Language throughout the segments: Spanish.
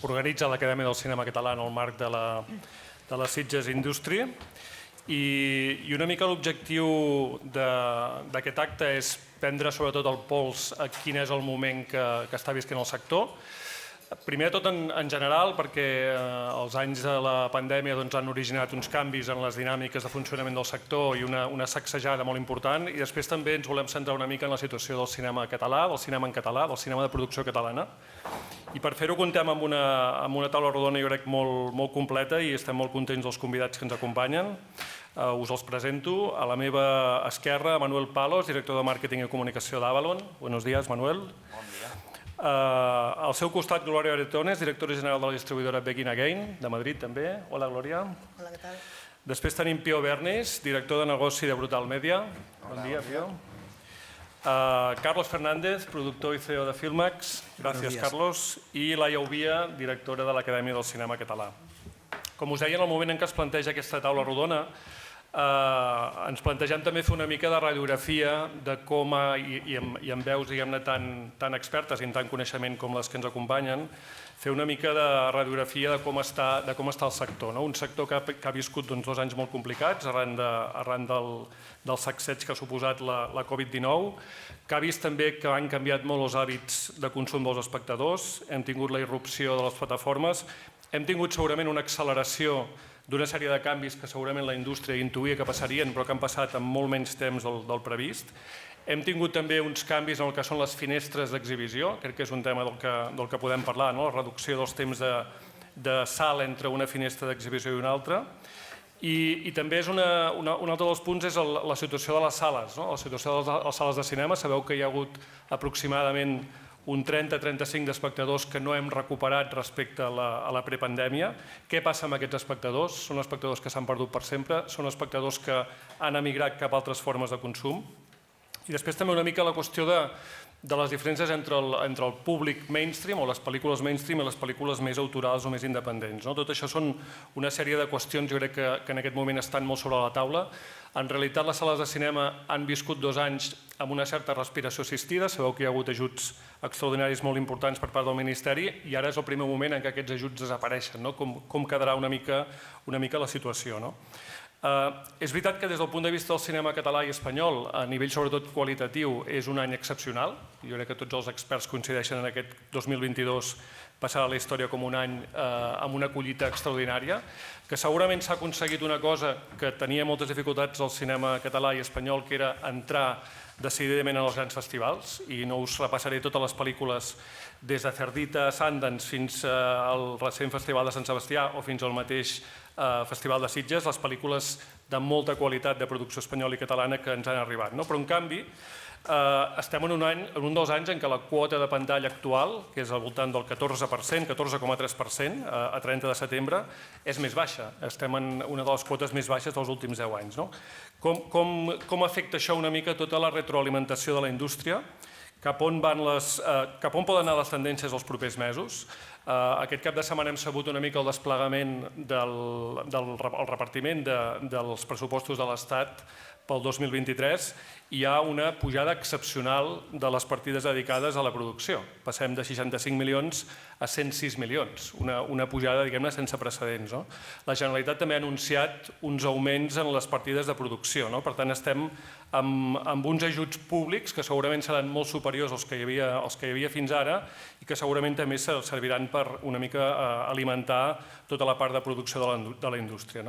organitza l'Acadèmia del Cinema Català en el marc de la Sitges Industry. I una mica l'objectiu d'aquest acte és prendre sobretot el pols a quin és el moment que està visquent el sector. Primer de tot en general, perquè els anys de la pandèmia han originat uns canvis en les dinàmiques de funcionament del sector i una sacsejada molt important, i després també ens volem centrar una mica en la situació del cinema català, del cinema en català, del cinema de producció catalana. I per fer-ho comptem amb una taula rodona, jo crec, molt completa, i estem molt contents dels convidats que ens acompanyen. Us els presento. A la meva esquerra, Manuel Palos, director de Màrqueting i Comunicació d'Avalon. Buenos días, Manuel. Bon dia. Al seu costat, Glòria Bretones, directora general de la distribuïdora Begin Again, de Madrid també. Hola, Glòria. Hola, què tal? Després tenim Pio Bernis, director de negoci de Brutal Media. Bon dia, Pio. Carlos Fernández, productor i CEO de Filmax. Gràcies, Carlos. I Laia Ovia, directora de l'Acadèmia del Cinema Català. Com us deia, en el moment en què es planteja aquesta taula rodona, ens plantegem també fer una mica de radiografia de com, i amb veus diguem-ne tan expertes i amb tant coneixement com les que ens acompanyen, fer una mica de radiografia de com està el sector. Un sector que ha viscut 2 anys molt complicats arran del sacseig que ha suposat la Covid-19, que ha vist també que han canviat molt els hàbits de consum dels espectadors, hem tingut la irrupció de les plataformes, hem tingut segurament una acceleració d'una sèrie de canvis que segurament la indústria intuïa que passarien, però que han passat en molt menys temps del previst. Hem tingut també uns canvis en el que són les finestres d'exhibició, crec que és un tema del que podem parlar, la reducció dels temps de salt entre una finestra d'exhibició i una altra. I també un altre dels punts és la situació de les sales. La situació de les sales de cinema, sabeu que hi ha hagut aproximadament un 30-35 d'espectadors que no hem recuperat respecte a la prepandèmia. Què passa amb aquests espectadors? Són espectadors que s'han perdut per sempre, són espectadors que han emigrat cap a altres formes de consum. I després també una mica la qüestió de les diferències entre el públic mainstream o les pel·lícules mainstream i les pel·lícules més autorals o més independents. Tot això són una sèrie de qüestions, jo crec que en aquest moment estan molt sobre la taula. En realitat, les sales de cinema han viscut 2 anys amb una certa respiració assistida. Sabeu que hi ha hagut ajuts extraordinaris molt importants per part del Ministeri i ara és el primer moment en què aquests ajuts desapareixen. Com quedarà una mica la situació. És veritat que des del punt de vista del cinema català i espanyol, a nivell sobretot qualitatiu, és un any excepcional. Jo crec que tots els experts coincideixen en aquest 2022 passarà a la història com un any amb una collita extraordinària, que segurament s'ha aconseguit una cosa que tenia moltes dificultats al cinema català i espanyol, que era entrar decididament en els grans festivals, i no us repassaré totes les pel·lícules des de Cerdita a Sundance fins al recent Festival de Sant Sebastià o fins al mateix Festival de Sitges, les pel·lícules de molta qualitat de producció espanyola i catalana que ens han arribat. Però en canvi estem en un dels anys en què la quota de pantalla actual, que és al voltant del 14%, 14,3% a 30 de setembre, és més baixa. Estem en una de les quotes més baixes dels últims 10 anys. Com afecta això una mica tota la retroalimentació de la indústria? Cap on poden anar les tendències els propers mesos? Aquest cap de setmana hem sabut una mica el desplegament del repartiment dels pressupostos de l'Estat pel 2023. Hi ha una pujada excepcional de les partides dedicades a la producció. Passem de 65 milions a 106 milions, una pujada, diguem-ne, sense precedents. La Generalitat també ha anunciat uns augments en les partides de producció. Per tant, estem amb uns ajuts públics que segurament seran molt superiors als que hi havia fins ara i que segurament també serviran per una mica alimentar tota la part de producció de la indústria.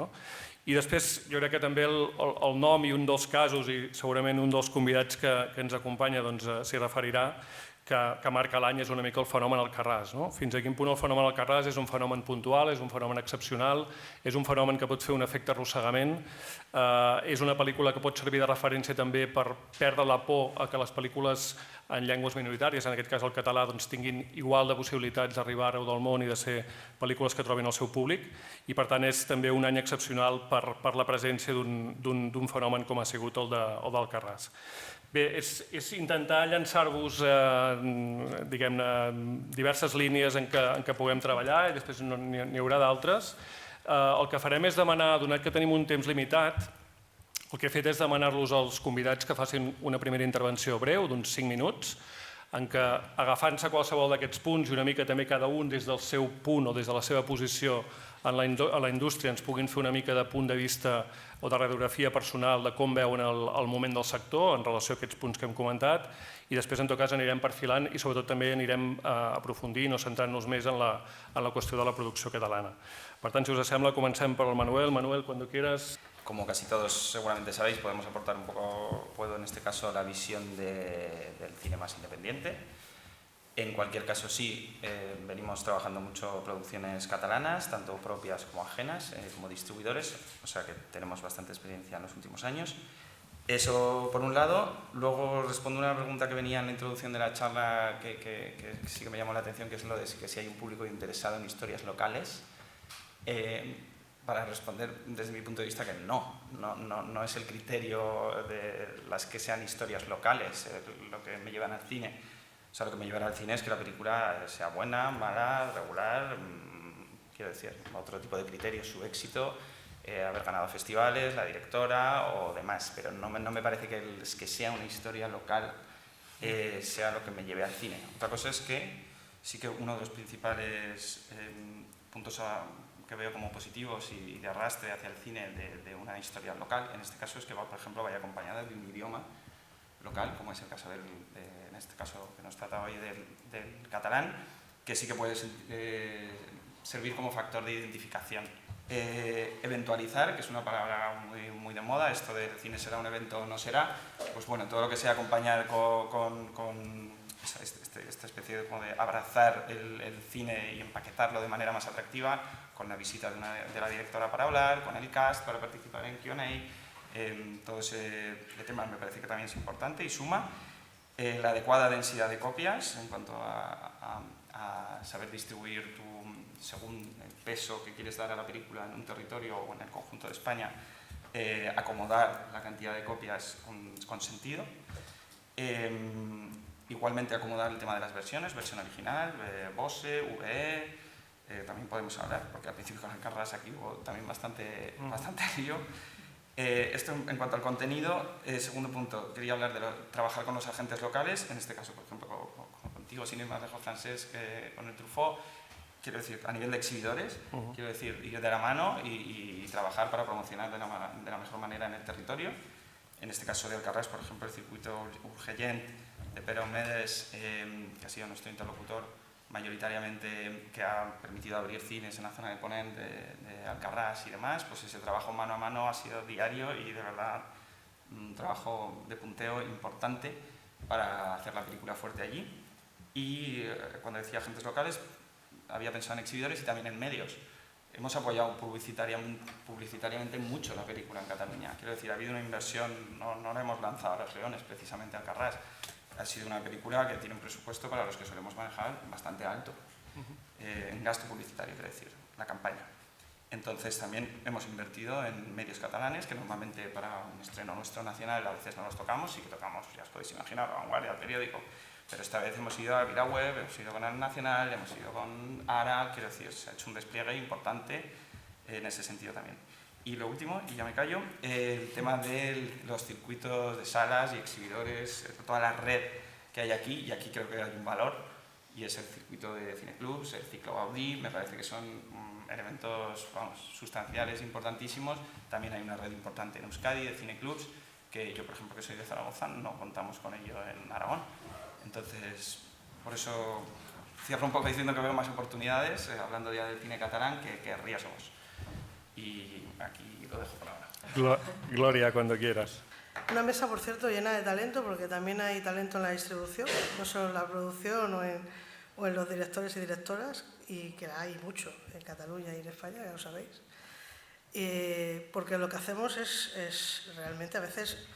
I després jo crec que també el nom i un dels casos i segurament un dels convidats que ens acompanya s'hi referirà, que marca l'any és una mica el fenomen Alcarràs. Fins a quin punt el fenomen Alcarràs és un fenomen puntual, és un fenomen excepcional, és un fenomen que pot fer un efecte arrossegament, és una pel·lícula que pot servir de referència també per perdre la por a que les pel·lícules en llengües minoritàries, en aquest cas el català, tinguin igual de possibilitats d'arribar arreu del món i de ser pel·lícules que trobin el seu públic, i per tant és també un any excepcional per la presència d'un fenomen com ha sigut el d'Alcarràs. Bé, és intentar llançar-vos diverses línies en què puguem treballar i després n'hi haurà d'altres. El que farem és demanar, donat que tenim un temps limitat, el que he fet és demanar-los als convidats que facin una primera intervenció breu d'uns 5 minuts en què agafant-se qualsevol d'aquests punts i una mica també cada un des del seu punt o des de la seva posició a la indústria ens puguin fer una mica de punt de vista o de radiografia personal de com veuen el moment del sector en relació a aquests punts que hem comentat i després en tot cas anirem perfilant i sobretot també anirem aprofundint o centrant-nos més en la qüestió de la producció catalana. Per tant, si us sembla, comencem per el Manuel. Manuel, cuando quieras. Como casi todos seguramente sabéis, podemos aportar un poco, puedo en este caso, la visión del cine más independiente. En cualquier caso, sí, venimos trabajando mucho producciones catalanas, tanto propias como ajenas, como distribuidores, o sea que tenemos bastante experiencia en los últimos años. Eso por un lado. Luego respondo una pregunta que venía en la introducción de la charla que sí que me llamó la atención, que es lo de que si hay un público interesado en historias locales. Para responder desde mi punto de vista que no es el criterio de las que sean historias locales lo que me llevan al cine. O sea, lo que me llevará al cine es que la película sea buena, mala, regular, quiero decir, otro tipo de criterios, su éxito, haber ganado festivales, la directora o demás, pero no me parece que sea una historia local sea lo que me lleve al cine. Otra cosa es que sí que uno de los principales puntos que veo como positivos y de arrastre hacia el cine de una historia local, en este caso es que, por ejemplo, vaya acompañada de un idioma local, como es el caso en este caso que nos trata hoy del catalán, que sí que puede servir como factor de identificación. Eventualizar, que es una palabra muy de moda, esto del cine será un evento o no será, pues bueno, todo lo que sea acompañar con esta especie de abrazar el cine y empaquetarlo de manera más atractiva, con la visita de la directora para hablar, con el cast para participar en Q&A, todo ese tema me parece que también es importante y suma. La adecuada densidad de copias en cuanto a saber distribuir según el peso que quieres dar a la película en un territorio o en el conjunto de España, acomodar la cantidad de copias con sentido. Igualmente acomodar el tema de las versiones, versión original, Bose, VE, también podemos hablar, porque al principio con el Carras aquí hubo también bastante lío. Esto en cuanto al contenido. Segundo punto, quería hablar de trabajar con los agentes locales, en este caso, por ejemplo, contigo, sin ir más lejos, Francés, con el Truffaut, quiero decir, a nivel de exhibidores, quiero decir, ir de la mano y trabajar para promocionar de la mejor manera en el territorio. En este caso de Alcarràs, por ejemplo, el circuito Urgellent de Pere Omedes, que ha sido nuestro interlocutor mayoritariamente, que ha permitido abrir cines en la zona de Ponent de Alcarràs y demás, pues ese trabajo mano a mano ha sido diario y de verdad un trabajo de punteo importante para hacer la película fuerte allí. Y cuando decía agentes locales, había pensado en exhibidores y también en medios. Hemos apoyado publicitariamente mucho la película en Cataluña. Quiero decir, ha habido una inversión, no la hemos lanzado a los leones precisamente a Alcarràs. Ha sido una película que tiene un presupuesto para los que solemos manejar bastante alto, en gasto publicitario, quiero decir, la campaña. Entonces también hemos invertido en medios catalanes, que normalmente para un estreno nuestro nacional a veces no los tocamos, sí que tocamos, ya os podéis imaginar, a Vanguardia, al periódico, pero esta vez hemos ido a VilaWeb, hemos ido con el Nacional, hemos ido con Ara, quiero decir, se ha hecho un despliegue importante en ese sentido también. Y lo último, y ya me callo, el tema de los circuitos de salas y exhibidores, toda la red que hay aquí, y aquí creo que hay un valor, y es el circuito de cineclubs, el ciclo Gaudí, me parece que son elementos sustanciales, importantísimos. También hay una red importante en Euskadi de cineclubs, que yo, por ejemplo, que soy de Zaragoza, no contamos con ello en Aragón. Entonces, por eso cierro un poco diciendo que veo más oportunidades, hablando ya del cine catalán, que riesgos. Y aquí lo dejo por ahora. Gloria, cuando quieras. Una mesa, por cierto, llena de talento, porque también hay talento en la distribución, no solo en la producción o en los directores y directoras, y que hay mucho en Cataluña y en España, ya lo sabéis. Porque lo que hacemos es realmente a veces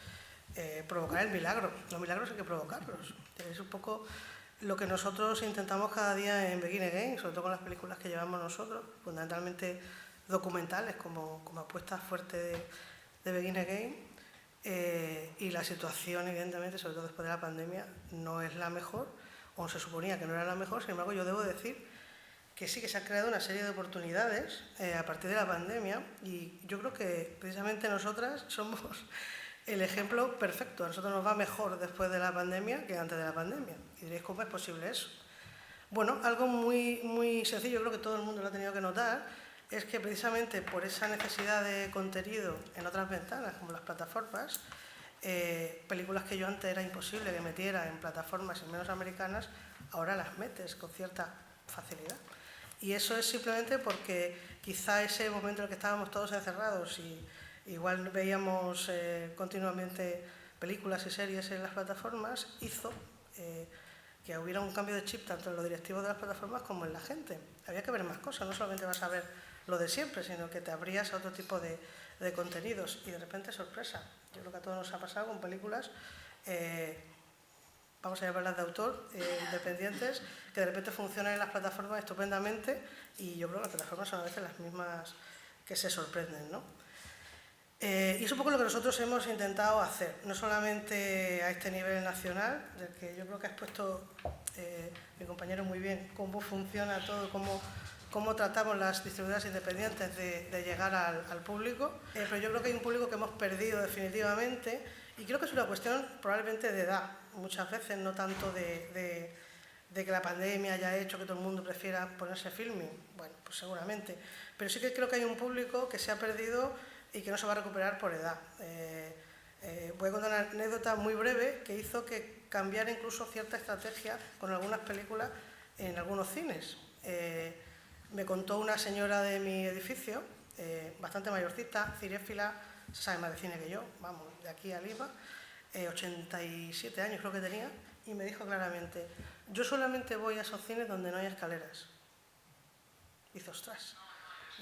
provocar el milagro. Los milagros hay que provocarlos. Es un poco lo que nosotros intentamos cada día en Begin Again, sobre todo con las películas que llevamos nosotros, fundamentalmente documentales como apuesta fuerte de Begin Again. Y la situación, evidentemente, sobre todo después de la pandemia, no es la mejor, o se suponía que no era la mejor. Sin embargo, yo debo decir que sí que se han creado una serie de oportunidades a partir de la pandemia, y yo creo que precisamente nosotras somos el ejemplo perfecto. A nosotros nos va mejor después de la pandemia que antes de la pandemia. Y diréis, ¿cómo es posible eso? Bueno, algo muy sencillo, creo que todo el mundo lo ha tenido que notar, es que precisamente por esa necesidad de contenido en otras ventanas, como las plataformas, películas que yo antes era imposible que metiera en plataformas y menos americanas, ahora las metes con cierta facilidad. Y eso es simplemente porque quizá ese momento en el que estábamos todos encerrados y igual veíamos continuamente películas y series en las plataformas, hizo que hubiera un cambio de chip tanto en los directivos de las plataformas como en la gente. Había que ver más cosas, no solamente vas a ver lo de siempre, sino que te abrías a otro tipo de contenidos y de repente sorpresa. Yo creo que a todos nos ha pasado con películas, vamos a llamarlas de autor, independientes, que de repente funcionan en las plataformas estupendamente y yo creo que las plataformas son a veces las mismas que se sorprenden, ¿no? Y es un poco lo que nosotros hemos intentado hacer, no solamente a este nivel nacional, del que yo creo que ha expuesto mi compañero muy bien cómo funciona todo, cómo tratamos las distribuidoras independientes de llegar al público, pero yo creo que hay un público que hemos perdido definitivamente y creo que es una cuestión probablemente de edad, muchas veces, no tanto de que la pandemia haya hecho que todo el mundo prefiera ponerse filming, bueno, pues seguramente, pero sí que creo que hay un público que se ha perdido y que no se va a recuperar por edad. Voy a contar una anécdota muy breve que hizo que cambiara incluso cierta estrategia con algunas películas en algunos cines. Me contó una señora de mi edificio, bastante mayorcita, cinéfila, sabe más de cine que yo, vamos, de aquí a Lima, 87 años creo que tenía, y me dijo claramente, yo solamente voy a esos cines donde no hay escaleras. Dice, ostras,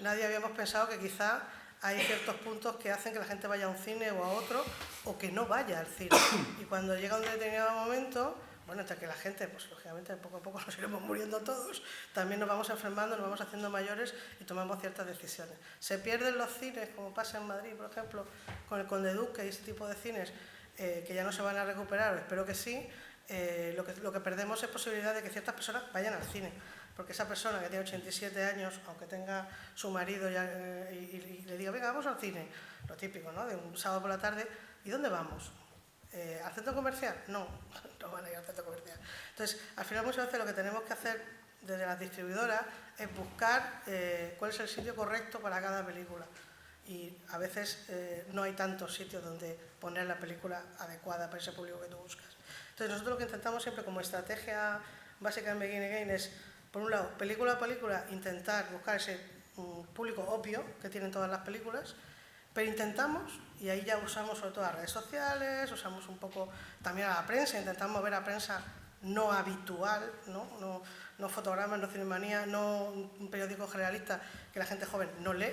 nadie habíamos pensado que quizá hay ciertos puntos que hacen que la gente vaya a un cine o a otro, o que no vaya al cine. Y cuando llega un determinado momento, bueno, entre que la gente, pues lógicamente poco a poco nos iremos muriendo todos, también nos vamos enfermando, nos vamos haciendo mayores y tomamos ciertas decisiones. Se pierden los cines, como pasa en Madrid, por ejemplo, con el Conde Duque y ese tipo de cines, que ya no se van a recuperar, espero que sí. Lo que perdemos es posibilidad de que ciertas personas vayan al cine. Porque esa persona que tiene 87 años, aunque tenga su marido y le diga, venga, vamos al cine, lo típico, ¿no? De un sábado por la tarde, ¿y dónde vamos? ¿Al centro comercial? No, no van a ir al centro comercial. Entonces, al final muchas veces lo que tenemos que hacer desde las distribuidoras es buscar cuál es el sitio correcto para cada película. Y a veces no hay tantos sitios donde poner la película adecuada para ese público que tú buscas. Entonces, nosotros lo que intentamos siempre como estrategia básica en Begin Again es, por un lado, película a película, intentar buscar ese público obvio que tienen todas las películas, pero intentamos, y ahí ya usamos sobre todo las redes sociales, usamos un poco también a la prensa, intentamos ver a prensa no habitual, no fotogramas, no Cinemanía, no un periódico generalista que la gente joven no lee,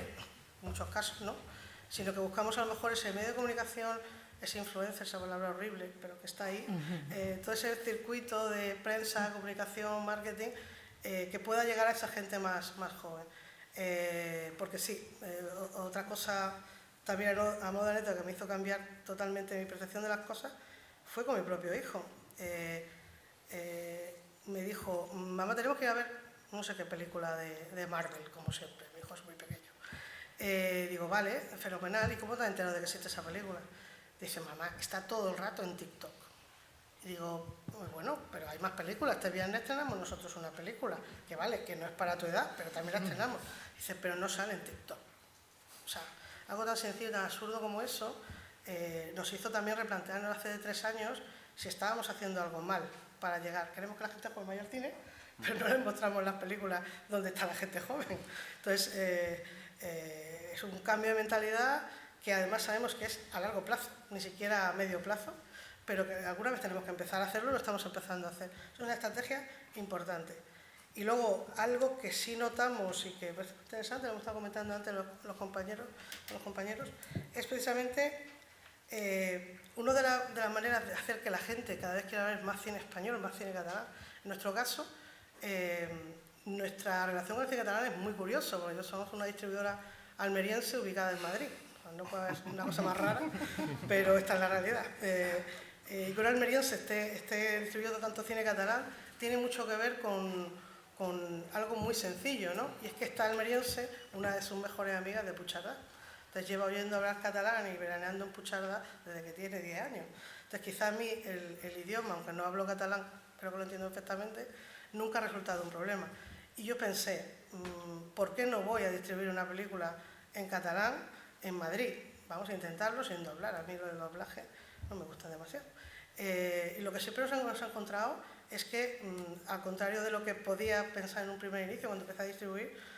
en muchos casos, ¿no? Sino que buscamos a lo mejor ese medio de comunicación, ese influencer, esa palabra horrible, pero que está ahí, todo ese circuito de prensa, comunicación, marketing, que pueda llegar a esa gente más joven. Porque sí, otra cosa también a modo de anécdota que me hizo cambiar totalmente mi percepción de las cosas fue con mi propio hijo. Me dijo, mamá, tenemos que ir a ver no sé qué película de Marvel, como siempre, mi hijo es muy pequeño. Digo, vale, fenomenal, ¿y cómo te has enterado de que existe esa película? Dice, mamá, está todo el rato en TikTok. Y digo, bueno, pero hay más películas. Este viernes estrenamos nosotros una película, que vale, que no es para tu edad, pero también la estrenamos. Dice, pero no sale en TikTok. O sea, algo tan sencillo, tan absurdo como eso, nos hizo también replantearnos hace 3 años si estábamos haciendo algo mal para llegar. Queremos que la gente juegue mayor cine, pero no les mostramos las películas donde está la gente joven. Entonces, es un cambio de mentalidad que además sabemos que es a largo plazo, ni siquiera a medio plazo, pero que alguna vez tenemos que empezar a hacerlo, lo estamos empezando a hacer. Es una estrategia importante. Y luego, algo que sí notamos y que es interesante, lo hemos estado comentando antes los compañeros, es precisamente una de las maneras de hacer que la gente cada vez quiera ver más cine español, más cine catalán. En nuestro caso, nuestra relación con el cine catalán es muy curiosa, porque somos una distribuidora almeriense ubicada en Madrid. No puede ser una cosa más rara, pero esta es la realidad. Y con almeriense esté distribuyendo tanto cine catalán tiene mucho que ver con algo muy sencillo, ¿no? Y es que esta almeriense, una de sus mejores amigas de Puigcerdá. Entonces lleva oyendo hablar catalán y veraneando en Puigcerdá desde que tiene 10 años. Entonces quizá a mí el idioma, aunque no hablo catalán, pero que lo entiendo perfectamente, nunca ha resultado un problema. Y yo pensé, ¿por qué no voy a distribuir una película en catalán en Madrid? Vamos a intentarlo sin doblar. A mí lo del doblaje no me gusta demasiado. Y lo que siempre nos ha encontrado es que, al contrario de lo que podía pensar en un primer inicio, cuando empecé a distribuir,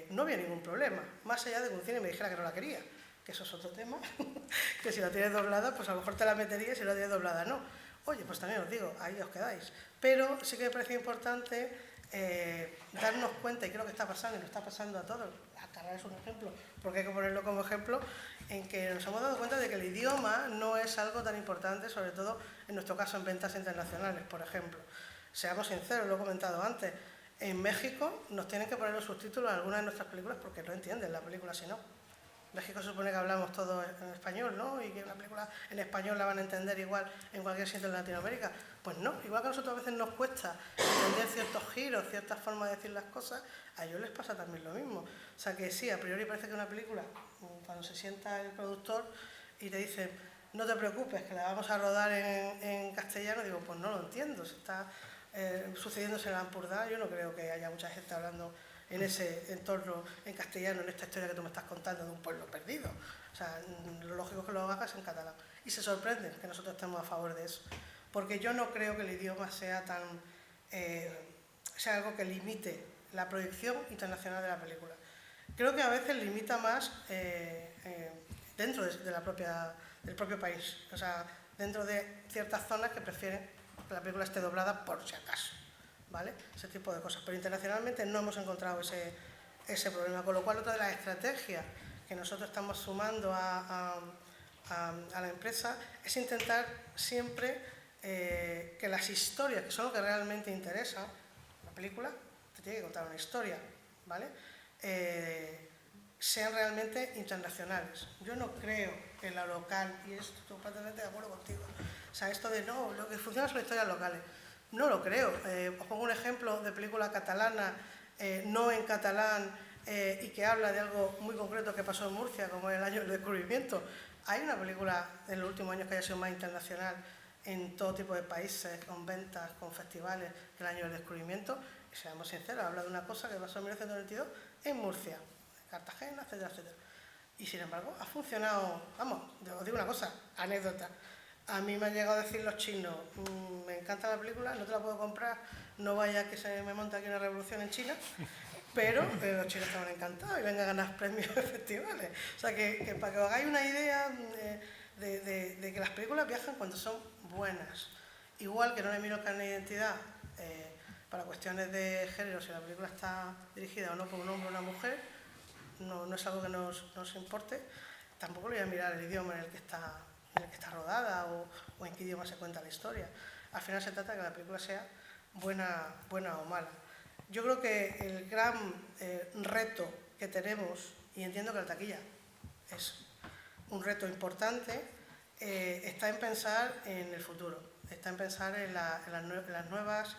no había ningún problema, más allá de que un cine me dijera que no la quería, que eso es otro tema, que si la tienes doblada, pues a lo mejor te la metería, y si la tienes doblada no. Oye, pues también os digo, ahí os quedáis. Pero sí que me parece importante darnos cuenta, y creo que está pasando, y lo está pasando a todos, Carrara es un ejemplo, porque hay que ponerlo como ejemplo, en que nos hemos dado cuenta de que el idioma no es algo tan importante, sobre todo en nuestro caso en ventas internacionales, por ejemplo. Seamos sinceros, lo he comentado antes, en México nos tienen que poner los subtítulos a algunas de nuestras películas porque no entienden la película si no. En México se supone que hablamos todos en español, ¿no? Y que una película en español la van a entender igual en cualquier sitio de Latinoamérica. Pues no, igual que a nosotros a veces nos cuesta entender ciertos giros, ciertas formas de decir las cosas, a ellos les pasa también lo mismo. O sea que sí, a priori parece que una película, cuando se sienta el productor y te dice, no te preocupes, que la vamos a rodar en castellano, digo, pues no lo entiendo, se está sucediéndose en la Ampurdá, yo no creo que haya mucha gente hablando en ese entorno en castellano, en esta historia que tú me estás contando de un pueblo perdido. O sea, lo lógico es que lo hagas en catalán. Y se sorprenden que nosotros estemos a favor de eso. Porque yo no creo que el idioma sea sea algo que limite la proyección internacional de la película. Creo que a veces limita más dentro del propio país. O sea, dentro de ciertas zonas que prefieren que la película esté doblada por si acaso. ¿Vale? Ese tipo de cosas. Pero internacionalmente no hemos encontrado ese problema. Con lo cual, otra de las estrategias que nosotros estamos sumando a la empresa es intentar siempre que las historias, que son lo que realmente interesa, la película te tiene que contar una historia, ¿vale? Sean realmente internacionales. Yo no creo en la local, y estoy completamente de acuerdo contigo. O sea, esto de no, lo que funciona son las historias locales. No lo creo. Os pongo un ejemplo de película catalana, no en catalán, y que habla de algo muy concreto que pasó en Murcia, como es el año del descubrimiento. Hay una película en los últimos años que haya sido más internacional en todo tipo de países, con ventas, con festivales, que el año del descubrimiento. Y seamos sinceros, habla de una cosa que pasó en 1992 en Murcia, en Cartagena, etcétera, etcétera. Y sin embargo, ha funcionado, vamos, os digo una cosa, anécdota. A mí me han llegado a decir los chinos, me encanta la película, no te la puedo comprar, no vaya que se me monte aquí una revolución en China, pero los chinos estaban encantados y vengan a ganar premios en festivales. O sea que para que os hagáis una idea de que las películas viajan cuando son buenas. Igual que no le miro el carnet de identidad para cuestiones de género, si la película está dirigida o no por un hombre o una mujer, no es algo que nos importe. Tampoco le voy a mirar el idioma en el que está rodada o en qué idioma se cuenta la historia. Al final se trata de que la película sea buena o mala. Yo creo que el gran reto que tenemos, y entiendo que la taquilla es un reto importante, está en pensar en el futuro, está en pensar en las nuevas,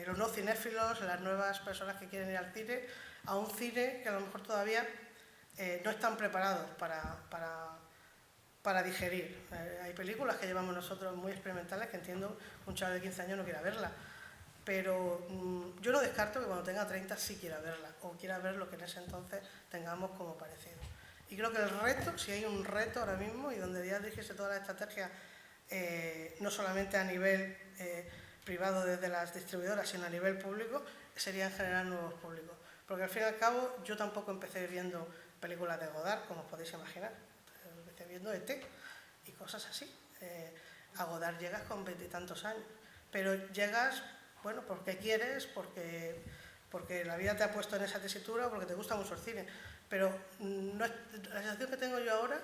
los no cinéfilos, en las nuevas personas que quieren ir al cine, a un cine que a lo mejor todavía no están preparados para digerir. Hay películas que llevamos nosotros muy experimentales que entiendo que un chaval de 15 años no quiera verla, pero yo no descarto que cuando tenga 30 sí quiera verla, o quiera ver lo que en ese entonces tengamos como parecido. Y creo que el reto, si hay un reto ahora mismo, y donde debería dirigirse toda la estrategia, no solamente a nivel privado desde las distribuidoras, sino a nivel público, sería en generar nuevos públicos. Porque al fin y al cabo yo tampoco empecé viendo películas de Godard, como os podéis imaginar. Empecé viendo E.T. y cosas así. A Godard llegas con 20 y tantos años, pero llegas, bueno, porque quieres, porque la vida te ha puesto en esa tesitura o porque te gusta mucho el cine. Pero la sensación que tengo yo ahora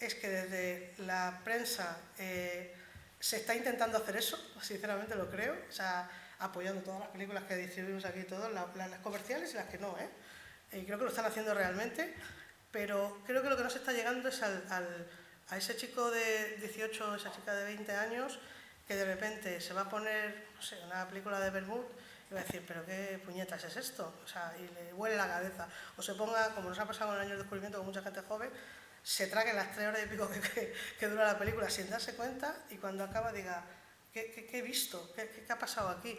es que desde la prensa se está intentando hacer eso, sinceramente lo creo, o sea, apoyando todas las películas que distribuimos aquí, todas las comerciales y las que no, y creo que lo están haciendo realmente, pero creo que lo que no se está llegando es a ese chico de 18, esa chica de 20 años, que de repente se va a poner, no sé, una película de Bermud y va a decir, pero qué puñetas es esto, o sea, y le huele la cabeza, o se ponga, como nos ha pasado en el año de descubrimiento con mucha gente joven, se trague las 3 horas y pico que dura la película sin darse cuenta y cuando acaba diga, ¿qué he visto? ¿Qué ha pasado aquí?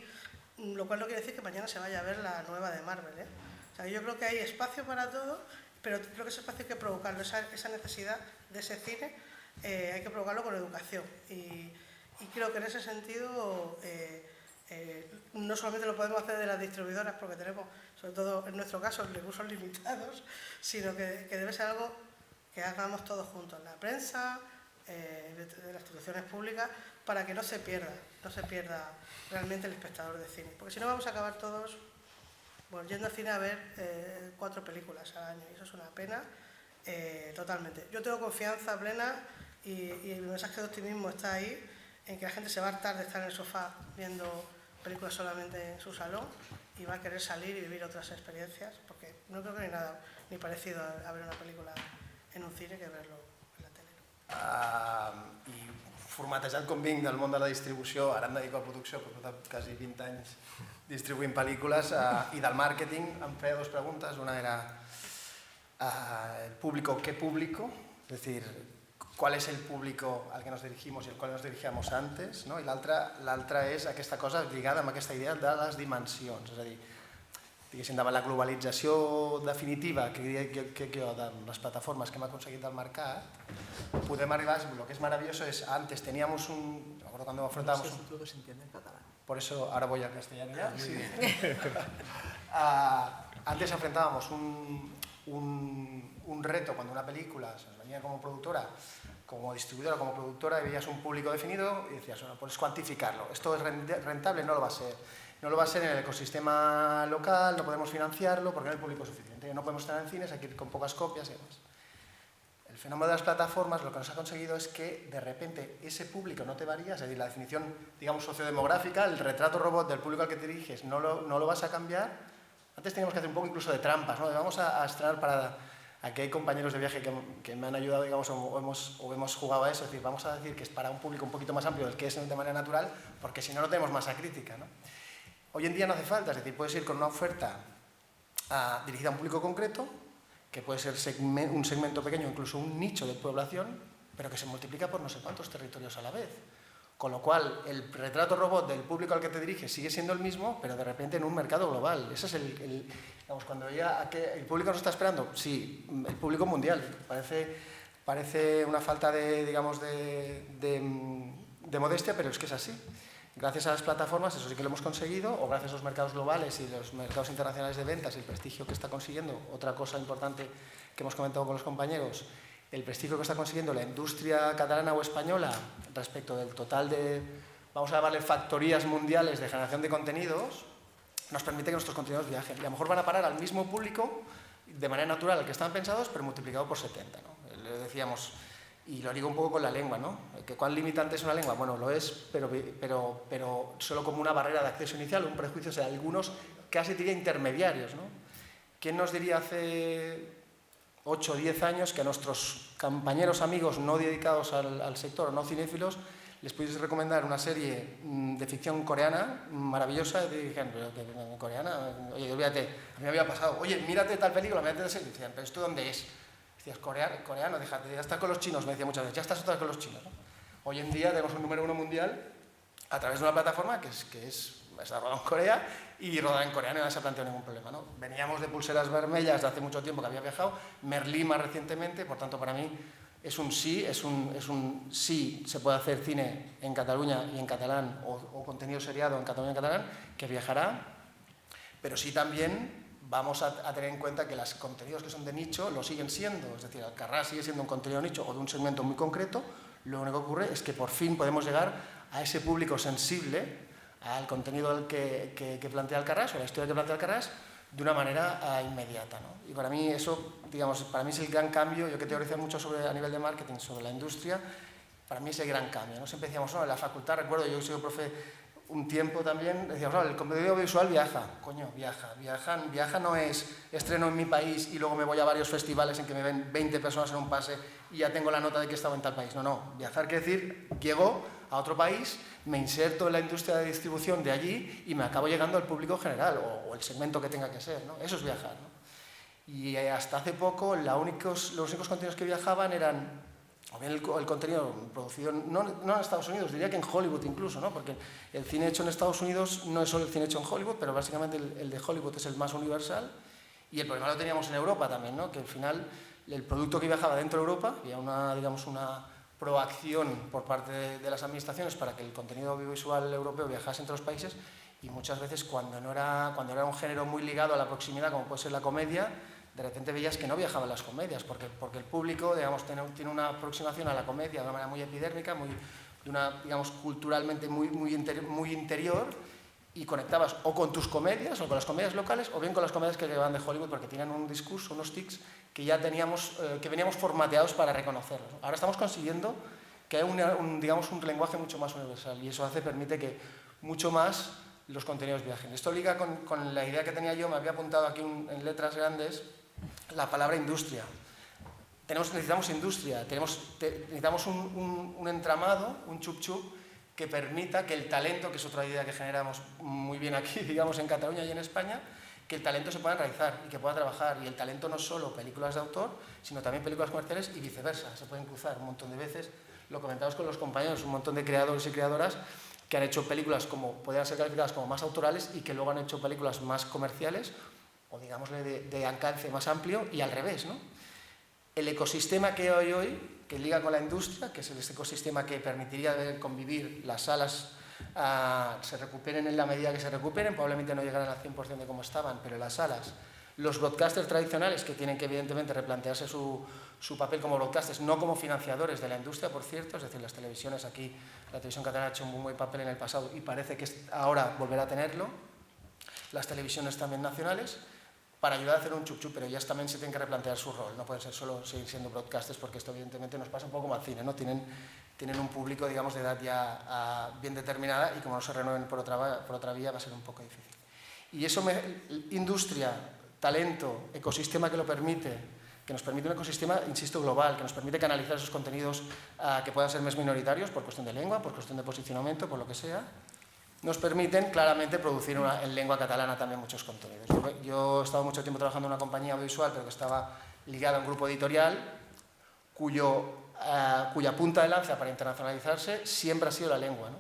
Lo cual no quiere decir que mañana se vaya a ver la nueva de Marvel, ¿eh? O sea, yo creo que hay espacio para todo, pero creo que ese espacio hay que provocarlo, esa necesidad de ese cine hay que provocarlo con educación y creo que en ese sentido no solamente lo podemos hacer de las distribuidoras porque tenemos, sobre todo en nuestro caso, recursos limitados, sino que debe ser algo que hagamos todos juntos, la prensa, de las instituciones públicas, para que no se pierda realmente el espectador de cine. Porque si no vamos a acabar todos yendo al cine a ver 4 películas al año, y eso es una pena totalmente. Yo tengo confianza plena y el mensaje de optimismo está ahí, en que la gente se va a hartar de estar en el sofá viendo películas solamente en su salón y va a querer salir y vivir otras experiencias, porque no creo que no hay nada ni parecido a ver una película en un cine que verlo en la tele. I formatejat com vinc del món de la distribució, ara em dedico a producció, però porto quasi 20 anys distribuint pel·lícules, i del màrqueting em feia 2 preguntes. Una era el público, ¿qué público? Es decir, ¿cuál es el público al que nos dirigimos i al qual nos dirigíamos antes? No? I l'altra és aquesta cosa lligada amb aquesta idea de les dimensions, és a dir, diguéssim, davant la globalització definitiva que crec jo de les plataformes que hem aconseguit del mercat, podem arribar, lo que es maravilloso es, antes teníamos un... Me acuerdo cuando afrontábamos... No sé si todo se entiende en catalán. Por eso ahora voy al castellano ya. Sí. Antes enfrentábamos un reto cuando una película se nos venía como productora, como distribuidora, como productora, y veías un público definido y decías, bueno, puedes cuantificarlo. ¿Esto es rentable? No lo va a ser. No lo va a ser en el ecosistema local, no podemos financiarlo porque no hay público suficiente. No podemos estar en cines, hay que ir con pocas copias y demás. El fenómeno de las plataformas lo que nos ha conseguido es que de repente ese público no te varía, es decir, la definición, digamos, sociodemográfica, el retrato robot del público al que te diriges no lo vas a cambiar. Antes teníamos que hacer un poco incluso de trampas, ¿no? Vamos a estrenar para... Aquí hay compañeros de viaje que me han ayudado, digamos, o hemos jugado a eso, es decir, vamos a decir que es para un público un poquito más amplio del que es de manera natural, porque si no, no tenemos masa crítica, ¿no? Hoy en día no hace falta, es decir, puedes ir con una oferta dirigida a un público concreto, que puede ser un segmento pequeño, incluso un nicho de población, pero que se multiplica por no sé cuántos territorios a la vez. Con lo cual, el retrato robot del público al que te diriges sigue siendo el mismo, pero de repente en un mercado global. Ese es digamos, cuando ya el público nos está esperando, sí, el público mundial. Parece una falta de, digamos, de modestia, pero es que es así. Gracias a las plataformas, eso sí que lo hemos conseguido, o gracias a los mercados globales y los mercados internacionales de ventas y el prestigio que está consiguiendo, otra cosa importante que hemos comentado con los compañeros, el prestigio que está consiguiendo la industria catalana o española respecto del total de, vamos a llamarle, factorías mundiales de generación de contenidos, nos permite que nuestros contenidos viajen. Y a lo mejor van a parar al mismo público de manera natural al que estaban pensados, pero multiplicado por 70, ¿no? Le decíamos, y lo digo un poco con la lengua, ¿no? ¿Cuán limitante es una lengua? Bueno, lo es, pero solo como una barrera de acceso inicial, un prejuicio, o sea, algunos casi diría intermediarios, ¿no? ¿Quién nos diría hace 8 o 10 años que a nuestros compañeros, amigos no dedicados al sector o no cinéfilos les pudiese recomendar una serie de ficción coreana maravillosa y dijeron, pero coreana, oye, olvídate, a mí me había pasado, oye, mírate tal película, mírate tal serie, y decían, pero ¿esto dónde es? Decías, coreano, déjate, ya estás con los chinos, me decía muchas veces, ya estás otra vez con los chinos, ¿no? Hoy en día tenemos un número 1 mundial a través de una plataforma que está rodada en Corea y rodada en coreano y no se ha planteado ningún problema, ¿no? Veníamos de Pulseras Vermellas de hace mucho tiempo que había viajado, Merlí más recientemente, por tanto para mí es un sí, sí se puede hacer cine en Cataluña y en catalán o contenido seriado en Cataluña y en catalán, que viajará, pero sí también vamos a tener en cuenta que los contenidos que son de nicho lo siguen siendo, es decir, Alcarràs sigue siendo un contenido nicho o de un segmento muy concreto, lo único que ocurre es que por fin podemos llegar a ese público sensible al contenido que plantea Alcarràs o la historia que plantea Alcarràs de una manera inmediata, ¿no? Y para mí eso, digamos, para mí es el gran cambio, yo que teorizo mucho a nivel de marketing sobre la industria, para mí es el gran cambio, ¿no? Siempre decíamos, no, en la facultad, recuerdo, yo he sido profe un tiempo también, decíamos, no, el contenido audiovisual viaja, coño, viaja no es estreno en mi país y luego me voy a varios festivales en que me ven 20 personas en un pase y ya tengo la nota de que he estado en tal país, no, viajar quiere decir, llego a otro país, me inserto en la industria de distribución de allí y me acabo llegando al público general o el segmento que tenga que ser, ¿no? Eso es viajar, ¿no? Y hasta hace poco los únicos contenidos que viajaban eran o bien el contenido producido, no en Estados Unidos, diría que en Hollywood incluso, ¿no? Porque el cine hecho en Estados Unidos no es solo el cine hecho en Hollywood, pero básicamente el de Hollywood es el más universal, y el problema lo teníamos en Europa también, ¿no? Que al final el producto que viajaba dentro de Europa, había una proacción por parte de las administraciones para que el contenido audiovisual europeo viajase entre los países, y muchas veces cuando era un género muy ligado a la proximidad, como puede ser la comedia, de repente veías que no viajaban las comedias, porque el público, digamos, tiene una aproximación a la comedia de una manera muy epidérmica, digamos, culturalmente muy interior, y conectabas o con tus comedias, o con las comedias locales, o bien con las comedias que llevaban de Hollywood, porque tienen un discurso, unos tics que ya que veníamos formateados para reconocerlos. Ahora estamos consiguiendo que haya un lenguaje mucho más universal, y eso permite que mucho más los contenidos viajen. Esto liga con la idea que tenía yo, me había apuntado aquí en letras grandes, la palabra industria. Necesitamos industria, necesitamos un entramado, un chup-chup, que permita que el talento, que es otra idea que generamos muy bien aquí, digamos, en Cataluña y en España, que el talento se pueda enraizar y que pueda trabajar. Y el talento no es solo películas de autor, sino también películas comerciales y viceversa. Se pueden cruzar un montón de veces. Lo comentamos con los compañeros, un montón de creadores y creadoras que han hecho películas podrían ser calificadas como más autorales y que luego han hecho películas más comerciales o, digámosle, de alcance más amplio, y al revés, ¿no? El ecosistema que hay hoy, que liga con la industria, que es este ecosistema que permitiría convivir, las salas se recuperen en la medida que se recuperen, probablemente no llegarán al 100% de como estaban, pero las salas, los broadcasters tradicionales, que tienen que evidentemente replantearse su papel como broadcasters, no como financiadores de la industria, por cierto, es decir, las televisiones aquí, la televisión catalana ha hecho un muy buen papel en el pasado y parece que ahora volverá a tenerlo, las televisiones también nacionales, para ayudar a hacer un chup-chup, pero ellas también se tienen que replantear su rol, no pueden ser solo seguir siendo broadcasters, porque esto evidentemente nos pasa un poco como al cine, ¿no? Tienen un público, digamos, de edad ya bien determinada, y como no se renueven por otra vía va a ser un poco difícil. Y eso, industria, talento, ecosistema que lo permite, que nos permite un ecosistema, insisto, global, que nos permite canalizar esos contenidos que puedan ser más minoritarios por cuestión de lengua, por cuestión de posicionamiento, por lo que sea, nos permiten claramente producir en lengua catalana también muchos contenidos. Yo he estado mucho tiempo trabajando en una compañía audiovisual, pero que estaba ligada a un grupo editorial cuya punta de lanza para internacionalizarse siempre ha sido la lengua, ¿no?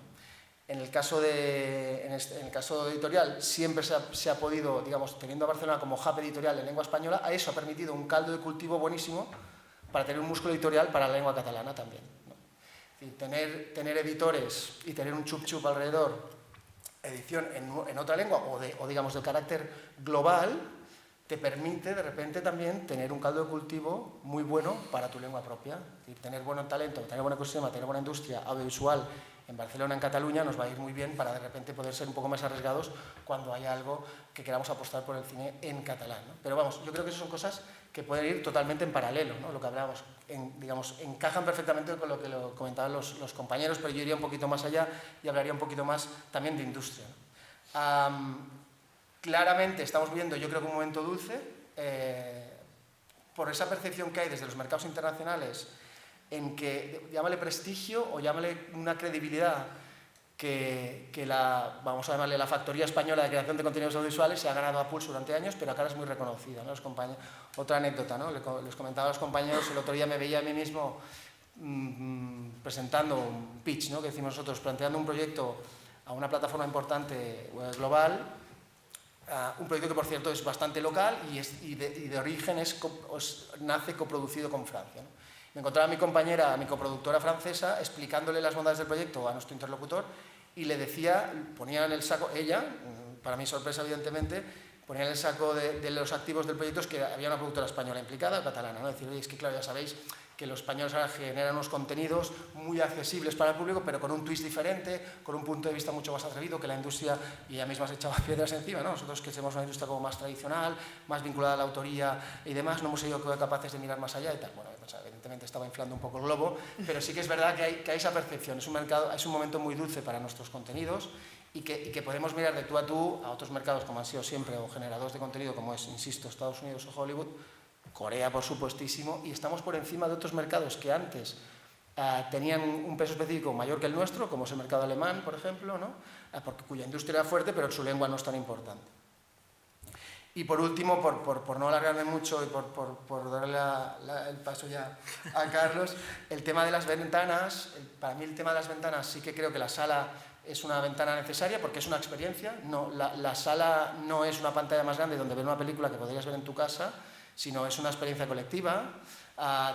En el caso editorial siempre se ha podido, digamos, teniendo a Barcelona como hub editorial en lengua española, a eso ha permitido un caldo de cultivo buenísimo para tener un músculo editorial para la lengua catalana también, ¿no? Es decir, tener editores y tener un chup-chup alrededor, edición en otra lengua o digamos de carácter global, te permite de repente también tener un caldo de cultivo muy bueno para tu lengua propia. Es decir, tener buen talento, tener buen ecosistema, tener buena industria audiovisual en Barcelona, en Cataluña, nos va a ir muy bien para de repente poder ser un poco más arriesgados cuando haya algo que queramos apostar por el cine en catalán, ¿no? Pero vamos, yo creo que esas son cosas que pueden ir totalmente en paralelo, ¿no? Lo que hablábamos, digamos, encajan perfectamente con lo que comentaban los compañeros, pero yo iría un poquito más allá y hablaría un poquito más también de industria, ¿no? Claramente estamos viendo, yo creo que un momento dulce, por esa percepción que hay desde los mercados internacionales en que, llámale prestigio o llámale una credibilidad que vamos a llamarle la factoría española de creación de contenidos audiovisuales se ha ganado a pulso durante años, pero acá es muy reconocida, ¿no? Otra anécdota, ¿no? Les comentaba a los compañeros, el otro día me veía a mí mismo presentando un pitch, ¿no? Que decimos nosotros, planteando un proyecto a una plataforma importante global, un proyecto que, por cierto, es bastante local y de origen nace coproducido con Francia, ¿no? Me encontraba a mi compañera, a mi coproductora francesa, explicándole las bondades del proyecto a nuestro interlocutor y le decía, ponía en el saco, ella, para mi sorpresa evidentemente, ponía en el saco de los activos del proyecto que había una productora española implicada, catalana, ¿no? Decir, oye, es que claro, ya sabéis que los españoles ahora generan unos contenidos muy accesibles para el público, pero con un twist diferente, con un punto de vista mucho más atrevido que la industria, y ella misma se echaba piedras encima, ¿no? Nosotros que somos una industria como más tradicional, más vinculada a la autoría y demás, no hemos sido capaces de mirar más allá y tal. Bueno, pues, evidentemente estaba inflando un poco el globo, pero sí que es verdad que hay esa percepción, es un momento muy dulce para nuestros contenidos y que podemos mirar de tú a tú a otros mercados como han sido siempre, o generadores de contenido como es, insisto, Estados Unidos o Hollywood, Corea, por supuestísimo, y estamos por encima de otros mercados que antes tenían un peso específico mayor que el nuestro, como es el mercado alemán, por ejemplo, ¿no? Cuya industria era fuerte, pero su lengua no es tan importante. Y por último, por no alargarme mucho y por darle el paso ya a Carlos, el tema de las ventanas, para mí el tema de las ventanas sí que creo que la sala es una ventana necesaria porque es una experiencia. No, la sala no es una pantalla más grande donde ver una película que podrías ver en tu casa, sino es una experiencia colectiva.